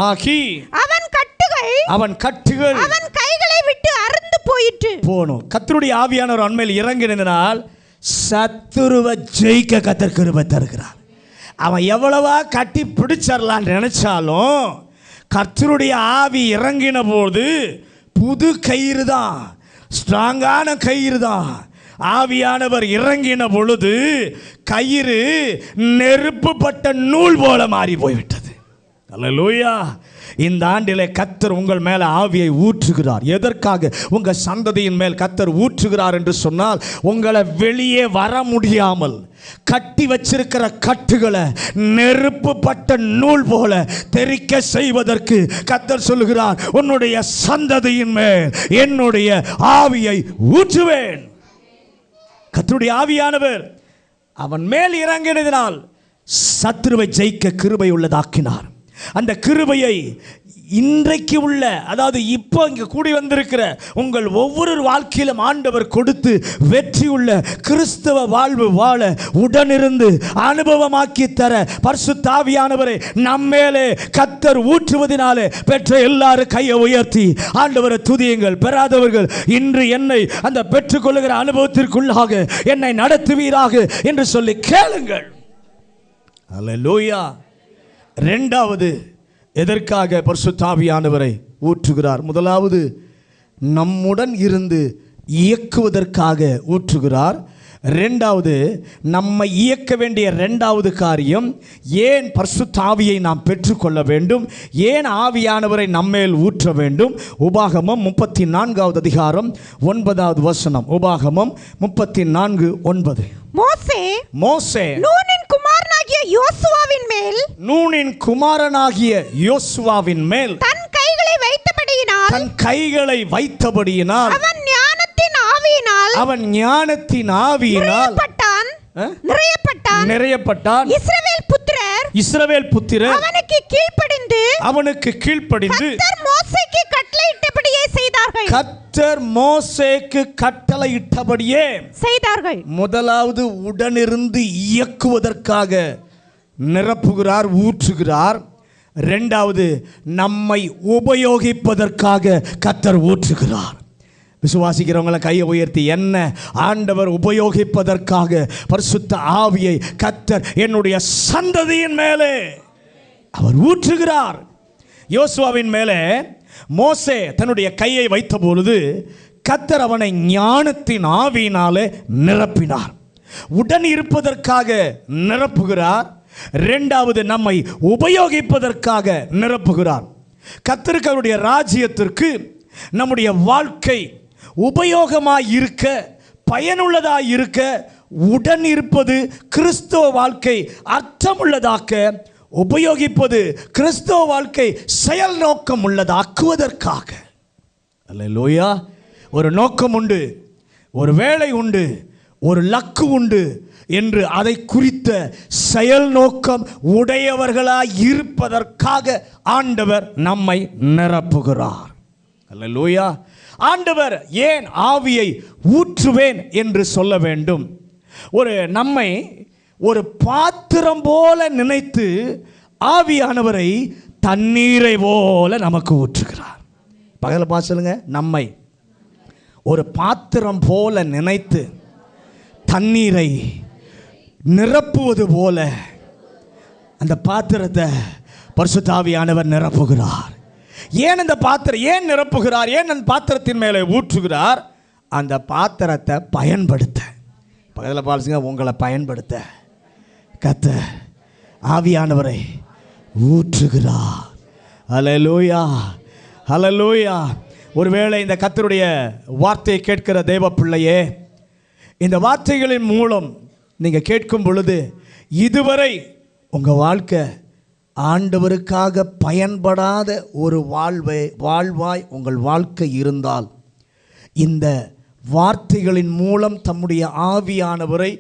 [SPEAKER 2] ஆகி அவன் கட்டுகள்
[SPEAKER 3] அவன் கைகளை விட்டு அறுந்து போயிற்று.
[SPEAKER 2] போனோம். கர்த்தருடைய ஆவியானவர் அண்மையில் இறங்கினதினால் சத்துருவை ஜெயிக்க கர்த்தர் கிருபை தருகிறார். அவன் எவ்வளவா கட்டி பிடிச்சிடலாம் நினைச்சாலும் கர்த்தருடைய ஆவி இறங்கின போது புது கயிறு தான், ஸ்ட்ராங்கான கயிறு தான். ஆவியானவர் இறங்கின பொழுது கயிறு நெருப்புப்பட்ட நூல் போல மாறி போய்விட்டது. அல்லேலூயா. இந்த ஆண்டிலே கர்த்தர் உங்கள் மேலே ஆவியை ஊற்றுகிறார். எதற்காக? உங்கள் சந்ததியின் மேல் கர்த்தர் ஊற்றுகிறார் என்று சொன்னால், உங்களை வெளியே வர முடியாமல் கட்டி வச்சிருக்கிற கட்டுகளை நெருப்புப்பட்ட நூல் போல தெரிக்க செய்வதற்கு கர்த்தர் சொல்லுகிறார், உன்னுடைய சந்ததியின் மேல் என்னுடைய ஆவியை ஊற்றுவேன். கர்த்தருடைய ஆவியானவர் அவன் மேல் இறங்கினதினால் சத்துருவை ஜெயிக்க கிருபை உள்ளதாக்கினார். அந்த கிருபையை இன்றைக்கு உள்ள, அதாவது இப்போ இங்கே கூடி வந்திருக்கிற உங்கள் ஒவ்வொரு வாழ்க்கையிலும் ஆண்டவர் கொடுத்து வெற்றியுள்ள கிறிஸ்தவ வாழ்வு வாழ உடனிருந்து அனுபவமாக்கி தர பரிசுத்த ஆவியானவரை நம்மேலே கர்த்தர் ஊற்றுவதினாலே பெற்ற எல்லாரும் கையை உயர்த்தி ஆண்டவரை துதியுங்கள். பெறாதவர்கள் இன்று என்னை அந்த பெற்றுக்கொள்ளுகிற அனுபவத்திற்குள்ளாக என்னை நடத்துவீராக என்று சொல்லி கேளுங்கள். அல்லேலூயா. இரண்டாவது, எதற்காக பரிசுத்த ஆவியானவரை ஊற்றுகிறார்? முதலாவது, நம்முடன் இருந்து இயக்குவதற்காக ஊற்றுகிறார். இரண்டாவது, நம்மை இயக்க வேண்டிய இரண்டாவது காரியம், ஏன் பரிசுத்த ஆவியை நாம் பெற்றுக்கொள்ள வேண்டும், ஏன் ஆவியானவரை நம்மேல் ஊற்ற வேண்டும்? உபாகமம் 34வது அதிகாரம் 9வது வசனம். உபாகமம் 34:9. மோசே நூனின் குமாரனாகிய யோசுவாவின் மேல் தன் கைகளை வைத்தபடியினால் அவன் ஞானத்தின் ஆவியினால் நிறையப்பட்டான். இஸ்ரவேல் புத்திரர் அவனுக்கு கீழ்ப்படிந்து
[SPEAKER 3] செய்தார்கள்.
[SPEAKER 2] கர்த்தர் மோசேக்கு கட்டளையிட்டபடியே
[SPEAKER 3] செய்தார்கள்.
[SPEAKER 2] முதலாவது உடனிருந்து இயக்குவதற்காக நிரப்புகிறார், ஊற்றுகிறார். இரண்டாவது நம்மை உபயோகிப்பதற்காக கர்த்தர் ஊற்றுகிறார். விசுவாசிக்கிறவங்கள கையை உயர்த்தி, என்ன ஆண்டவர் உபயோகிப்பதற்காக பரிசுத்த ஆவியை கர்த்தர் என்னுடைய சந்ததியின் மேலே அவர் ஊற்றுகிறார். யோசுவாவின் மேலே மோசே தன்னுடைய கையை வைத்த பொழுது கர்த்தர் அவனை ஞானத்தின் ஆவியினாலே நிரப்பினார். உடன் இருப்பதற்காக நிரப்புகிறார். இரண்டாவது நம்மை உபயோகிப்பதற்காக நிரப்புகிறார். கர்த்தருக்கு அவருடைய ராஜ்யத்திற்கு நம்முடைய வாழ்க்கை உபயோகமாய் இருக்க, பயனுள்ளதாய் இருக்க, உடன் இருப்பது கிறிஸ்தவ வாழ்க்கை அர்த்தமுள்ளதாக்க, உபயோகிப்பது கிறிஸ்தவ வாழ்க்கை செயல் நோக்கம் உள்ளதாக்குவதற்காக. அல்லேலூயா. ஒரு நோக்கம் உண்டு, ஒரு வேலை உண்டு, ஒரு லக்கு உண்டு என்று அதை குறித்த செயல் நோக்கம் உடையவர்களாய் இருப்பதற்காக ஆண்டவர் நம்மை நிரப்புகிறார். அல்லேலூயா. ஆண்டவர் ஏன் ஆவியை ஊற்றுவேன் என்று சொல்ல வேண்டும்? நம்மை ஒரு பாத்திரம் போல நினைத்து ஆவியானவரை தண்ணீரை போல நமக்கு ஊற்றுகிறார். பகல சொல்லுங்க, நம்மை ஒரு பாத்திரம் போல நினைத்து தண்ணீரை நிரப்புவது போல அந்த பாத்திரத்தை பரிசுத்த ஆவியானவர் நிரப்புகிறார். ஏன் அந்த பாத்திரம் ஏன் நிரப்புகிறார்? ஏன் அந்த பாத்திரத்தின் மேலே ஊற்றுகிறார்? அந்த பாத்திரத்தை பயன்படுத்த, பக்கத்தில் பாருங்க, உங்களை பயன்படுத்த கர்த்தர் ஆவியானவரை ஊற்றுகிறார். அல்லேலூயா, அல்லேலூயா. ஒருவேளை இந்த கர்த்தருடைய வார்த்தையை கேட்கிற தேவ பிள்ளையே, இந்த வார்த்தைகளின் மூலம் நீங்கள் கேட்கும் பொழுது இதுவரை உங்கள் வாழ்க்கை ஆண்டவருக்காக பயன்படாத ஒரு வாழ்வாய் உங்கள் வாழ்க்கை இருந்தால், இந்த வார்த்தைகளின் மூலம் தம்முடைய ஆவியானவரை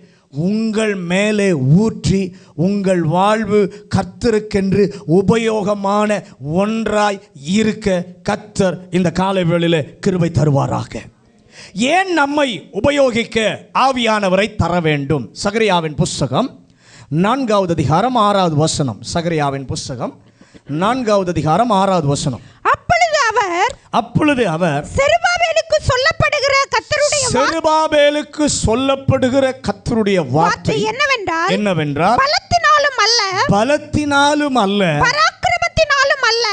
[SPEAKER 2] உங்கள் மேலே ஊற்றி உங்கள் வாழ்வு கர்த்தருக்கென்று உபயோகமான ஒன்றாய் இருக்க கர்த்தர் இந்த காலை வேளையிலே கிருபை தருவாராக. ஏன் நம்மை உபயோகிக்க ஆவியானவரை தர வேண்டும்? சகரியாவின் புஸ்தகம் 4வது அதிகாரம் 6வது வசனம். சகரியாவின் புஸ்தகம் 4வது அதிகாரம் 6வது வசனம். அப்பொழுது அவர்
[SPEAKER 3] செருபாபேலுக்கு சொல்லப்படுகிற கர்த்தருடைய வார்த்தை
[SPEAKER 2] என்னவென்றால் பலத்தினாலும் அல்ல,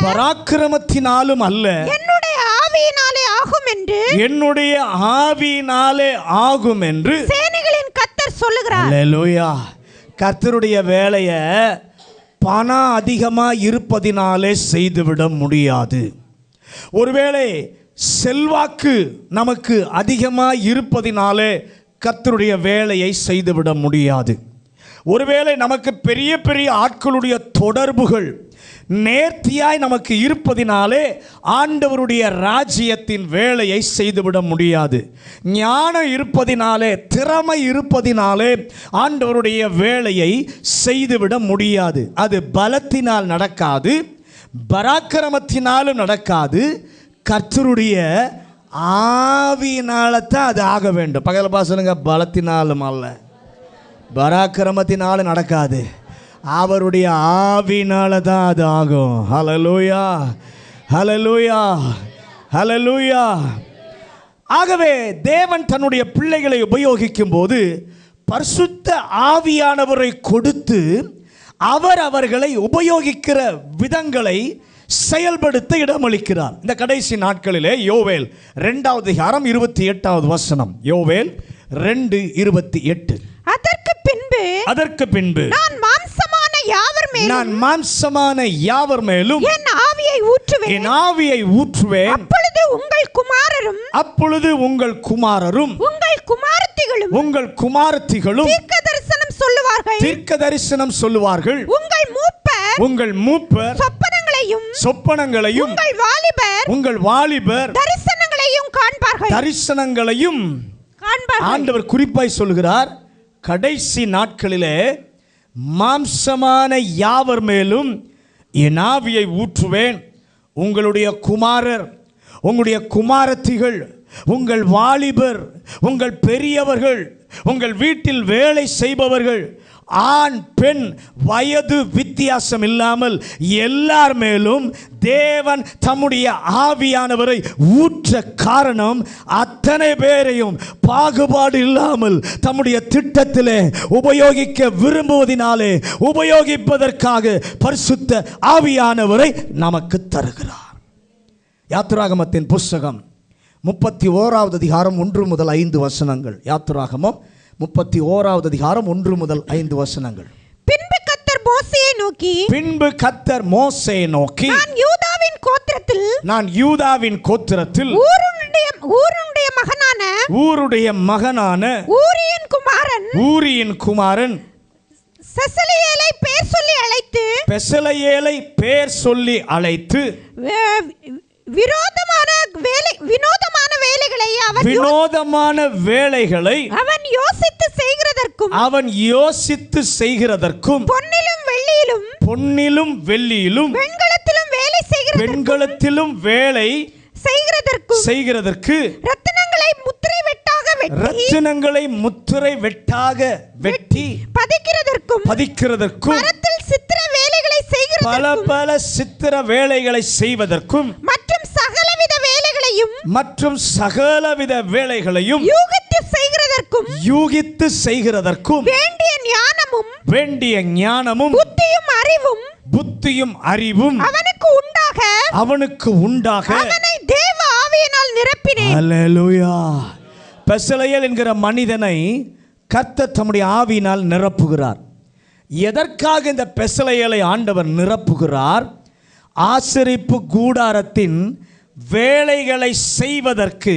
[SPEAKER 2] பராக்கிரமத்தினாலும் அல்ல,
[SPEAKER 3] என்னுடைய
[SPEAKER 2] ஆவியினாலே ஆகும் என்று
[SPEAKER 3] சேனைகளின் கர்த்தர் சொல்லுகிறார்.
[SPEAKER 2] அல்லேலூயா. கர்த்தருடைய வேலையை பணம் அதிகமாக இருப்பதினாலே செய்துவிட முடியாது. ஒருவேளை செல்வாக்கு நமக்கு அதிகமாக இருப்பதினாலே கர்த்தருடைய வேலையை செய்துவிட முடியாது. ஒருவேளை நமக்கு பெரிய பெரிய ஆட்களுடைய தொடர்புகள் நேர்த்தியாய் நமக்கு இருப்பதினாலே ஆண்டவருடைய ராஜ்யத்தின் வேலையை செய்துவிட முடியாது. ஞானம் இருப்பதினாலே, திறமை இருப்பதினாலே ஆண்டவருடைய வேலையை செய்துவிட முடியாது. அது பலத்தினால் நடக்காது, பராக்கிரமத்தினாலும் நடக்காது, கர்த்தருடைய ஆவியினால தான் அது ஆக வேண்டும். பகல பாசனுங்க, பலத்தினாலும் அல்ல, பராக்கிரமத்தினாலும் நடக்காது, அவருடைய ஆவியினால தான் அது ஆகும். ஹல்லேலூயா, ஹல்லேலூயா, ஹல்லேலூயா. ஆகவே தேவன் தன்னுடைய பிள்ளைகளை உபயோகிக்கும் போது பரிசுத்த ஆவியானவரை கொடுத்து அவர் அவர்களை உபயோகிக்கிற விதங்களை செயல்படுத்த இடமளிக்கிறார். இந்த கடைசி நாட்களிலே யோவேல் 2வது அதிகாரம் 28வது வசனம். யோவேல் 2:28. அதற்கு பின்பு நான் மாம்சமான யாவர் மேலும்
[SPEAKER 3] என் ஆவியை ஊற்றுவேன்.
[SPEAKER 2] அப்பொழுது உங்கள் குமாரரும் உங்கள் குமாரத்திகளும் தீர்க்க தரிசனம் சொல்லுவார்கள். உங்கள் மூப்பர் சொப்பனங்களையும் உங்கள் வாலிபர் தரிசனங்களையும் ஆண்டவர் குறிப்பாய் சொல்கிறார். கடைசி நாட்களிலே மாம்சமான யாவர் மேலும் என் ஆவியை ஊற்றுவேன். உங்களுடைய குமாரர்
[SPEAKER 1] உங்களுடைய குமாரத்திகள், உங்கள் வாலிபர், உங்கள் பெரியவர்கள், உங்கள் வீட்டில் வேலை செய்பவர்கள், ஆண் பெண் வயது வித்தியாசம் இல்லாமல் எல்லார் மேலும் தேவன் தம்முடைய ஆவியானவரை ஊற்ற காரணம், அத்தனை பேரையும் பாகுபாடு இல்லாமல் தம்முடைய திட்டத்திலே உபயோகிக்க விரும்புவதினாலே உபயோகிப்பதற்காக பரிசுத்த ஆவியானவரை நமக்கு தருகிறார். யாத்திராகமத்தின் புஸ்தகம் 31வது அதிகாரம் 1 முதல் 5 வசனங்கள். யாத்திராகமம் 31வது அதிகாரம் 1 முதல் 5 வசனங்கள்.
[SPEAKER 3] பின்பு கர்த்தர் மோசேயை நோக்கி நான் யூதாவின் கோத்திரத்தில் ஊருடைய மகனான ஊரியின் குமாரன் பெசலெயேலை பேர் சொல்லி அழைத்து வினோதமான வேலைகளை அவன் யோசித்து செய்கிறதற்கும் பொன்னிலும் வெள்ளியிலும் வெண்கலத்திலும் வேலை செய்கிறதற்கு ரத்தினங்களை முத்திரை வெட்டாக வெட்டி பதிக்கிறதற்கும் பல சித்திர வேலைகளை செய்வதற்கும் மற்றும் சகலவித வேலைகளையும் யூகித்து செய்கிறதற்கும் வேண்டிய ஞானமும் புத்தியும் அறிவும் அவனுக்கு உண்டாக தேவ ஆவியினால் நிரப்பினேன். அல்லேலூயா. பெசலெயேல் என்கிற மனிதனை கர்த்தர் தம்முடைய ஆவியினால் நிரப்புகிறார். எதற்காக இந்த பெசலெயேலை ஆண்டவர் நிரப்புகிறார்? ஆசரிப்பு கூடாரத்தின் வேலைகளை செய்வதற்கு,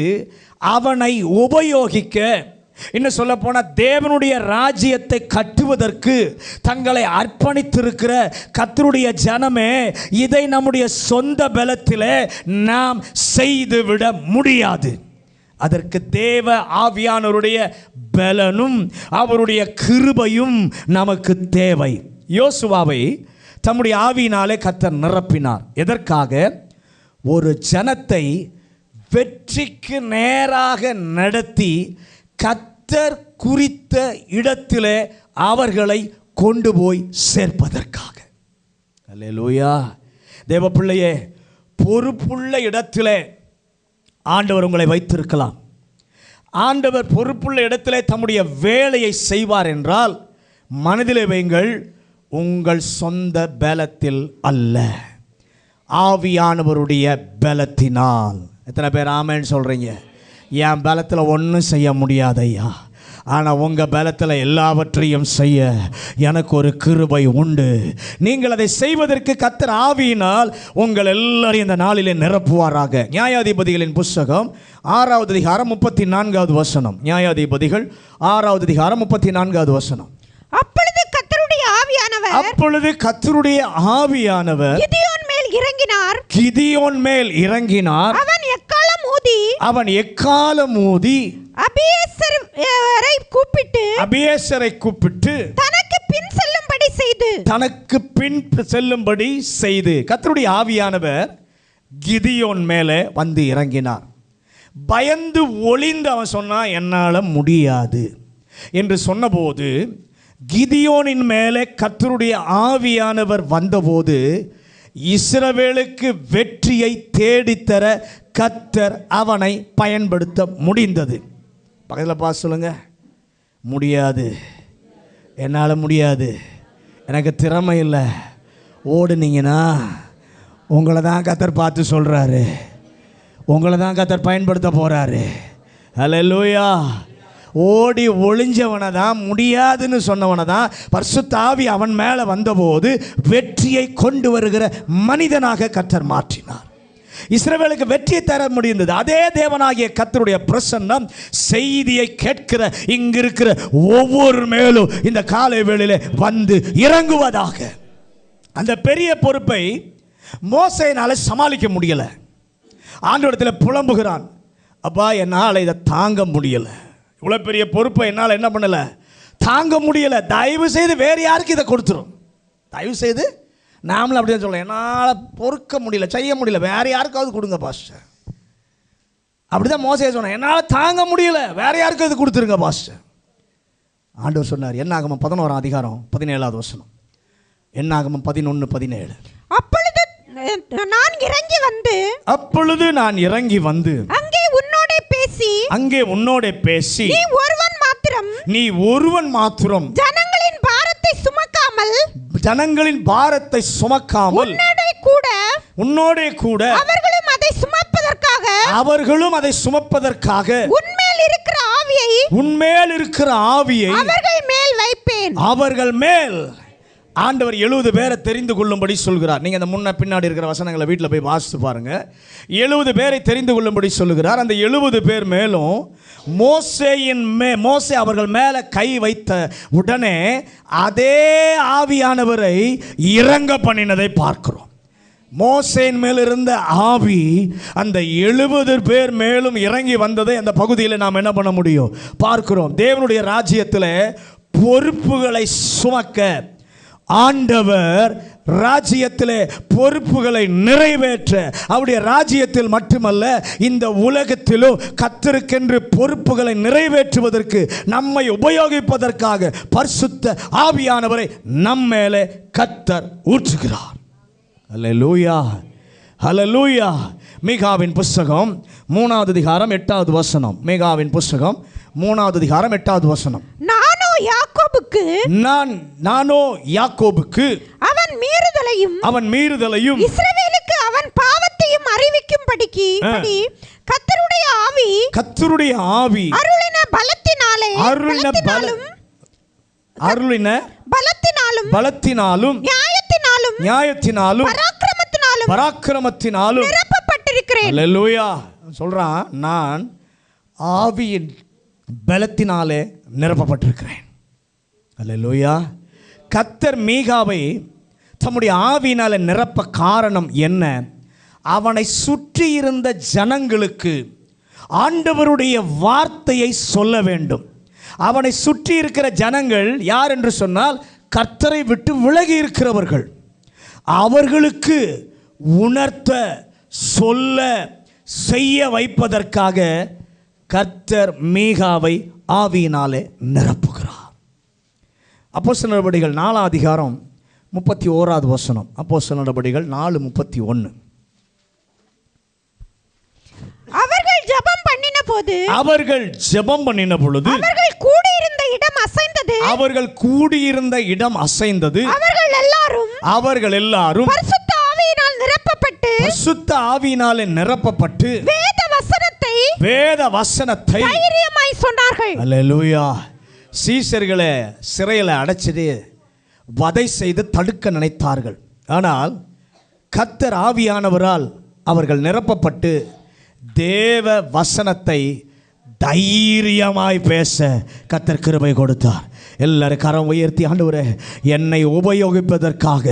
[SPEAKER 3] அவனை உபயோகிக்க, இன்னும் சொல்ல போனால் தேவனுடைய ராஜ்யத்தை கட்டுவதற்கு தங்களை அர்ப்பணித்திருக்கிற கர்த்தருடைய ஜனமே, இதை நம்முடைய சொந்த பலத்திலே நாம் செய்துவிட முடியாது. அதற்கு தேவ ஆவியானவருடைய பலனும் அவருடைய கிருபையும் நமக்கு தேவை. யோசுவாவை தம்முடைய ஆவியினாலே கர்த்தர் நிரப்பினார். எதற்காக? ஒரு ஜனத்தை வெற்றிக்கு நேராக நடத்தி கர்த்தர் குறித்த இடத்திலே அவர்களை கொண்டு போய் சேர்ப்பதற்காக. அல்லேலூயா. தேவ பிள்ளையே, பொறுப்புள்ள இடத்திலே ஆண்டவர் உங்களை வைத்திருக்கலாம். ஆண்டவர் பொறுப்புள்ள இடத்திலே தம்முடைய வேலையை செய்வார் என்றால் மனதிலே வையுங்கள், உங்கள் சொந்த பலத்தில் அல்ல, ஆவியானவருடைய பலத்தினால். எத்தனை பேர் ஆமென் சொல்கிறீங்க? என் பலத்தில் ஒன்றும் செய்ய முடியாது ஐயா, ஆனால் உங்கள் பலத்தில் எல்லாவற்றையும் செய்ய எனக்கு ஒரு கிருபை உண்டு. நீங்கள் அதை செய்வதற்கு கர்த்தர் ஆவியினால் உங்கள் எல்லாரையும் இந்த நாளிலே நிரப்புவாராக. நியாயாதிபதிகளின் புஸ்தகம் 6வது அதிகாரம் 34வது வசனம். நியாயாதிபதிகள் 6வது அதிகாரம் 34வது வசனம். அப்பொழுது கர்த்தருடைய ஆவியானவர் கிதியோன் மேல் இறங்கினார். அவன் எக்காலம் ஊதி அபியேசரை கூப்பிட்டு தனக்கு பின் செல்லும்படி செய்து கர்த்தருடைய ஆவியானவர் கிதியோன் மேலே வந்து இறங்கினார். பயந்து ஒளிந்து அவன் சொன்னான், என்னால் முடியாது என்று சொன்னபோது கிதியோனின் மேலே கர்த்தருடைய ஆவியானவர் வந்தபோது இஸ்ரவேலுக்கு வெற்றியை தேடித்தர கர்த்தர் அவனை பயன்படுத்த முடிந்தது. பக்கத்தில் பார்த்து சொல்லுங்க, முடியாது, என்னால் முடியாது, எனக்கு திறமை இல்லை. ஓடுனீங்கன்னா உங்களை தான் கர்த்தர் பார்த்து சொல்கிறாரு, உங்களை தான் கர்த்தர் பயன்படுத்த போகிறாரு. அல்லேலூயா. ஓடி ஒளிஞ்சவனை தான், முடியாதுன்னு சொன்னவனை தான் பரிசுத்த ஆவி அவன் மேலே வந்தபோது வெற்றியை கொண்டு வருகிற மனிதனாக கர்த்தர் மாற்றினார். இஸ்ரவேலுக்கு வெற்றியை தர முடிந்தது. அதே தேவனாகிய கர்த்தருடைய பிரசன்னம் செய்தியை கேட்கிற இங்கு இருக்கிற ஒவ்வொரு மேலும் இந்த காலை வேளையிலே வந்து இறங்குவதாக. அந்த பெரிய பொறுப்பை மோசேயினால சமாளிக்க முடியல. ஆண்டவரிடத்தில் புலம்புகிறான், அப்பா என்னால் இதை தாங்க முடியலை, இவ்வளோ பெரிய பொறுப்பை என்னால் என்ன பண்ணலை, தாங்க முடியலை, தயவு செய்து வேறு யாருக்கு இதை கொடுத்துரும், தயவு செய்து. நாமளும் அப்படி தான் சொல்லலாம், என்னால் பொறுக்க முடியல, செய்ய முடியல, வேறு யாருக்காவது கொடுங்க பாஸ்டர். அப்படிதான் மோசே சொன்னான், என்னால் தாங்க முடியல, வேற யாருக்கு அது கொடுத்துருங்க பாஸ்டர். ஆண்டவர் சொன்னார், என்னாகமம் 11ஆம் அதிகாரம் 17வது வசனம். என்னாகமம் 11:17.
[SPEAKER 4] அப்பொழுது நான் இறங்கி வந்து
[SPEAKER 3] அங்கே உன்னோட பேசி நீ ஒருவன் மாத்திரம் ஜனங்களின் பாரத்தை சுமக்காமல் உன்னோடே கூட அவர்களும் அதை சுமப்பதற்காக உன்மேல் இருக்கிற ஆவியை அவர்கள் மேல் ஆண்டவர் 70 பேரை தெரிந்து கொள்ளும்படி சொல்கிறார். நீங்கள் அந்த முன்ன பின்னாடி இருக்கிற வசனங்களை வீட்டில் போய் வாசித்து பாருங்க. 70 பேரை தெரிந்து கொள்ளும்படி சொல்லுகிறார். அந்த 70 பேர் மேலும் மோசே அவர்கள் மேலே கை வைத்த உடனே அதே ஆவியானவரை இறங்க பண்ணினதை பார்க்கிறோம். மோசேயின் மேல் இருந்த ஆவி அந்த 70 பேர் மேலும் இறங்கி வந்ததை அந்த பகுதியில் நாம் என்ன பண்ண முடியும் பார்க்கிறோம். தேவனுடைய ராஜ்யத்தில் பொறுப்புகளை சுமக்க ஆண்டவர் ராஜ்யத்திலே பொறுப்புகளை நிறைவேற்ற, அவருடைய ராஜ்யத்தில் மட்டுமல்ல இந்த உலகத்திலும் கர்த்தருக்கென்று பொறுப்புகளை நிறைவேற்றுவதற்கு நம்மை உபயோகிப்பதற்காக பரிசுத்த ஆவியானவரை நம்மேலே கர்த்தர் ஊற்றுகிறார். அல்லேலூயா, அல்லேலூயா. மீகாவின் புஸ்தகம் 3வது அதிகாரம் 8வது வசனம். மீகாவின் புஸ்தகம் 3வது அதிகாரம் 8வது வசனம். நானோ யாக்கோபுக்கு அவன் மீறுதலையும்
[SPEAKER 4] இஸ்ரவேலுக்கு அவன் பாவத்தையும் அறிவிக்கும்படிக்கு கர்த்தருடைய ஆவி அருளின
[SPEAKER 3] பலத்தினாலும் நியாயத்தினாலும் பராக்கிரமத்தினாலும்
[SPEAKER 4] நிரப்பப்பட்டிருக்கிறேன்.
[SPEAKER 3] அல்லேலூயா. சொல்றான், நான் ஆவியின் பலத்தினாலே நிரப்பப்பட்டிருக்கிறேன். அல்லேலூயா. கர்த்தர் மீகாவை தம்முடைய ஆவியினால நிரப்ப காரணம் என்ன? அவனை சுற்றி இருந்த ஜனங்களுக்கு ஆண்டவருடைய வார்த்தையை சொல்ல வேண்டும். அவனை சுற்றி இருக்கிற ஜனங்கள் யார் என்று சொன்னால் கர்த்தரை விட்டு விலகி இருக்கிறவர்கள். அவர்களுக்கு உணர்த்த, சொல்ல, செய்ய வைப்பதற்காக கர்த்தர் மீகாவை ஆவியினாலே நிரப்புகிறார். அப்போஸ்தலர் நடபடிகள் 4ஆம் அதிகாரம் 31வது வசனம். அப்போஸ்தலர் நடபடிகள் 4:31.
[SPEAKER 4] அவர்கள் ஜெபம் பண்ணின பொழுது அவர்கள்
[SPEAKER 3] கூடியிருந்த இடம் அசைந்தது. அவர்கள் எல்லாரும்
[SPEAKER 4] பரிசுத்த
[SPEAKER 3] ஆவியினாலே நிரப்பப்பட்டு வேத வசனத்தை
[SPEAKER 4] தைரியமாய் சொன்னார்கள்.
[SPEAKER 3] அல்லேலூயா. சீஷர்களை சிறையில் அடைச்சிட்டு வதை செய்து தடுக்க நினைத்தார்கள். ஆனால் கர்த்தர் ஆவியானவரால் அவர்கள் நிரப்பப்பட்டு தேவ வசனத்தை தைரியமாய் பேச கர்த்தர் கிருபை கொடுத்தார். எல்லாரும் கரம் உயர்த்தி, ஆண்டவரே என்னை உபயோகிப்பதற்காக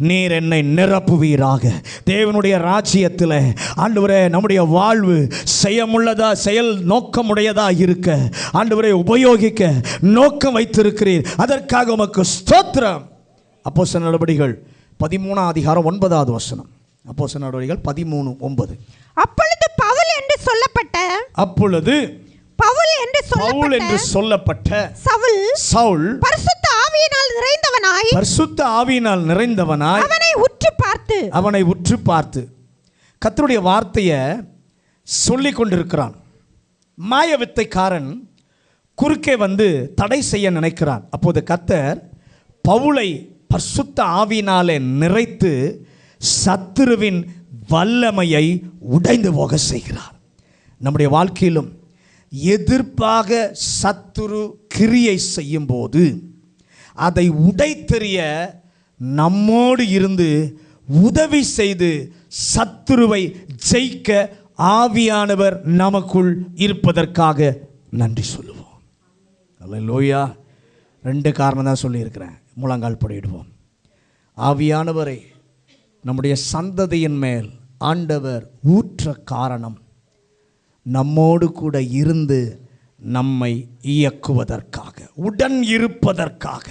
[SPEAKER 3] நீர் என்னை நிரப்புவீராக. தேவனுடைய ராஜ்யத்தில் ஆண்டவரே நம்முடைய வாழ்வு செயல் நோக்கமுடையதா இருக்க ஆண்டவரே உபயோகிக்க நோக்கம் வைத்திருக்கிறீர். அதற்காக உமக்கு ஸ்தோத்திரம். அப்போஸ்தலர் நடபடிகள் 13ஆம் அதிகாரம் 9வது வசனம். அப்போஸ்தலர் நடபடிகள் 13:9.
[SPEAKER 4] அப்பொழுது பவுல் என்று சொல்லப்பட்ட சவுல்
[SPEAKER 3] பரிசுத்த ஆவியினால் நிறைந்தவனாய் அவனை உற்று பார்த்து கர்த்தருடைய வார்த்தையை சொல்லி கொண்டிருக்கிறான். மாயவித்தைக்காரன் குறுக்கே வந்து தடை செய்ய நினைக்கிறான். அப்போது கர்த்தர் பவுலை பரிசுத்த ஆவியினாலே நிறைத்து சத்துருவின் வல்லமையை உடைந்து போக செய்கிறார். நம்முடைய வாழ்க்கையிலும் எதிர்ப்பாக சத்துரு கிரியை செய்யும் போது அதை உடைத்தெறிய நம்மோடு இருந்து உதவி செய்து சத்துருவை ஜெயிக்க ஆவியானவர் நமக்குள் இருப்பதற்காக நன்றி சொல்லுவோம். அல்லேலூயா. 2 காரணம் தான் சொல்லியிருக்கிறேன். முழங்கால் படியிடுவோம். ஆவியானவரை நம்முடைய சந்ததியின் மேல் ஆண்டவர் ஊற்ற காரணம் நம்மோடு கூட இருந்து நம்மை இயக்குவதற்காக, உடன் இருப்பதற்காக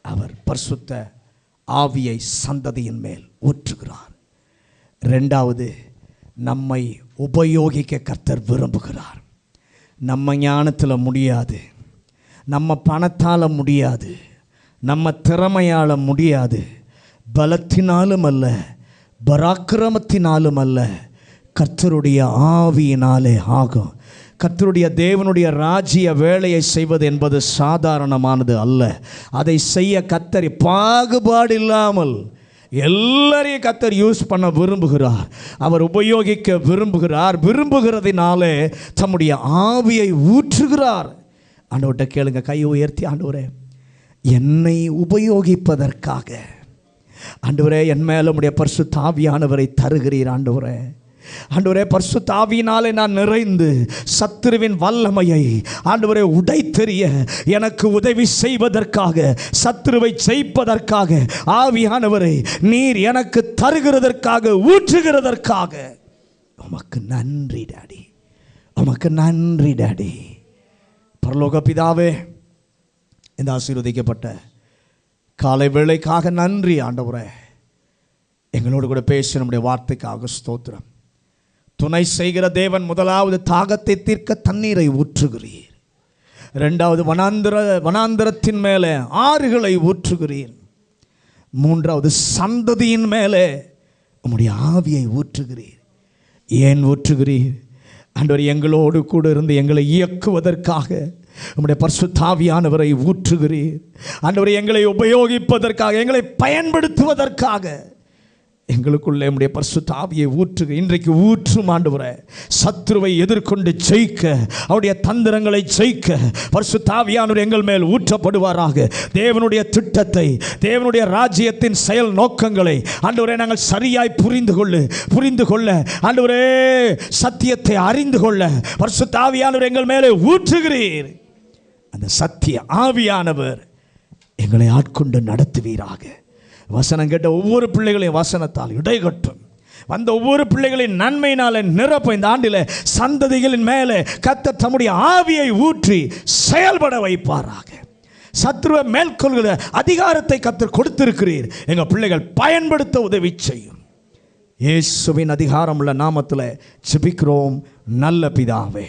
[SPEAKER 3] அவர் பரிசுத்த ஆவியை சந்ததியின் மேல் ஊற்றுகிறார். 2வது, நம்மை உபயோகிக்க கர்த்தர் விரும்புகிறார். நம்ம ஞானத்தில் முடியாது, நம்ம பணத்தால் முடியாது, நம்ம திறமையால் முடியாது, பலத்தினாலும் அல்ல, பராக்கிரமத்தினாலும் அல்ல, கர்த்தருடைய ஆவியினாலே ஆகும். கர்த்தருடைய தேவனுடைய ராஜ்ய வேலையை செய்வது என்பது சாதாரணமானது அல்ல. அதை செய்ய கர்த்தர் பாகுபாடு இல்லாமல் எல்லாரையும் கர்த்தர் யூஸ் பண்ண விரும்புகிறார். அவர் உபயோகிக்க விரும்புகிறார். விரும்புகிறதினாலே தம்முடைய ஆவியை ஊற்றுகிறார். ஆண்டவர்கிட்ட கேளுங்க, கையை உயர்த்தி, ஆண்டவரே என்னை உபயோகிப்பதற்காக ஆண்டவரே என் மேல உம்முடைய பரிசுத்த ஆவியானவரை தருகிறீர். ஆண்டவரே, ஆண்டவரே பரிசுத்த ஆவியினாலே நான் நிறைந்து சத்துருவின் வல்லமையை ஆண்டவரே உடைத்தெறிய எனக்கு உதவி செய்வதற்காக, சத்துருவை ஜெயிப்பதற்காக ஆவியானவரை நீர் எனக்கு தருகிறதற்காக, ஊற்றுகிறதற்காக உமக்கு நன்றி டாடி, உமக்கு நன்றி டாடி. பரலோக பிதாவே, இந்த ஆசீர்வதிக்கப்பட்ட காலை வேளைக்காக நன்றி ஆண்டவரே. எங்களோடு கூட பேச நம்முடைய வார்த்தைக்காக ஸ்தோத்திரம். துணை செய்கிற தேவன், முதலாவது தாகத்தை தீர்க்க தண்ணீரை ஊற்றுகிறீர். இரண்டாவது வனாந்தரத்தின் மேலே ஆறுகளை ஊற்றுகிறீர். மூன்றாவது சந்ததியின் மேலே உம்முடைய ஆவியை ஊற்றுகிறீர். ஏன் ஊற்றுகிறீர் ஆண்டவர்? எங்களோடு கூட இருந்து எங்களை இயக்குவதற்காக உம்முடைய பரிசுத்த ஆவியானவரை ஊற்றுகிறீர். ஆண்டவரை எங்களை உபயோகிப்பதற்காக, எங்களை பயன்படுத்துவதற்காக எங்களுக்குள்ளே உம்முடைய பரிசுத்த ஆவியை ஊற்றுக. இன்றைக்கு ஊற்றும் ஆண்டவரே. சத்துருவை எதிர்கொண்டு ஜெயிக்க, அவருடைய தந்திரங்களை ஜெயிக்க பரிசுத்த ஆவியானவர் எங்கள் மேல் ஊற்றப்படுவாராக. தேவனுடைய திட்டத்தை, தேவனுடைய ராஜ்யத்தின் செயல் நோக்கங்களை ஆண்டவரே நாங்கள் சரியாய் புரிந்து கொள்ள ஆண்டவரே சத்தியத்தை அறிந்து கொள்ள பரிசுத்த ஆவியானவர் எங்கள் மேலே ஊற்றுகிறீர். அந்த சத்திய ஆவியானவர் எங்களை ஆட்கொண்டு நடத்துவீராக. வசனம் கேட்ட ஒவ்வொரு பிள்ளைகளையும் வசனத்தால் இடைகட்டும். வந்த ஒவ்வொரு பிள்ளைகளின் நன்மையினால நிரப்ப இந்த ஆண்டில் சந்ததிகளின் மேலே கர்த்தர் தம்முடைய ஆவியை ஊற்றி செயல்பட வைப்பாராக. சத்துருவை மேற்கொள்கிற அதிகாரத்தை கர்த்தர் கொடுத்திருக்கிறீர். எங்கள் பிள்ளைகள் பயன்படுத்த உதவி செய்யும். இயேசுவின் அதிகாரம் உள்ள நாமத்தில் ஜெபிக்கிறோம் நல்ல பிதாவே.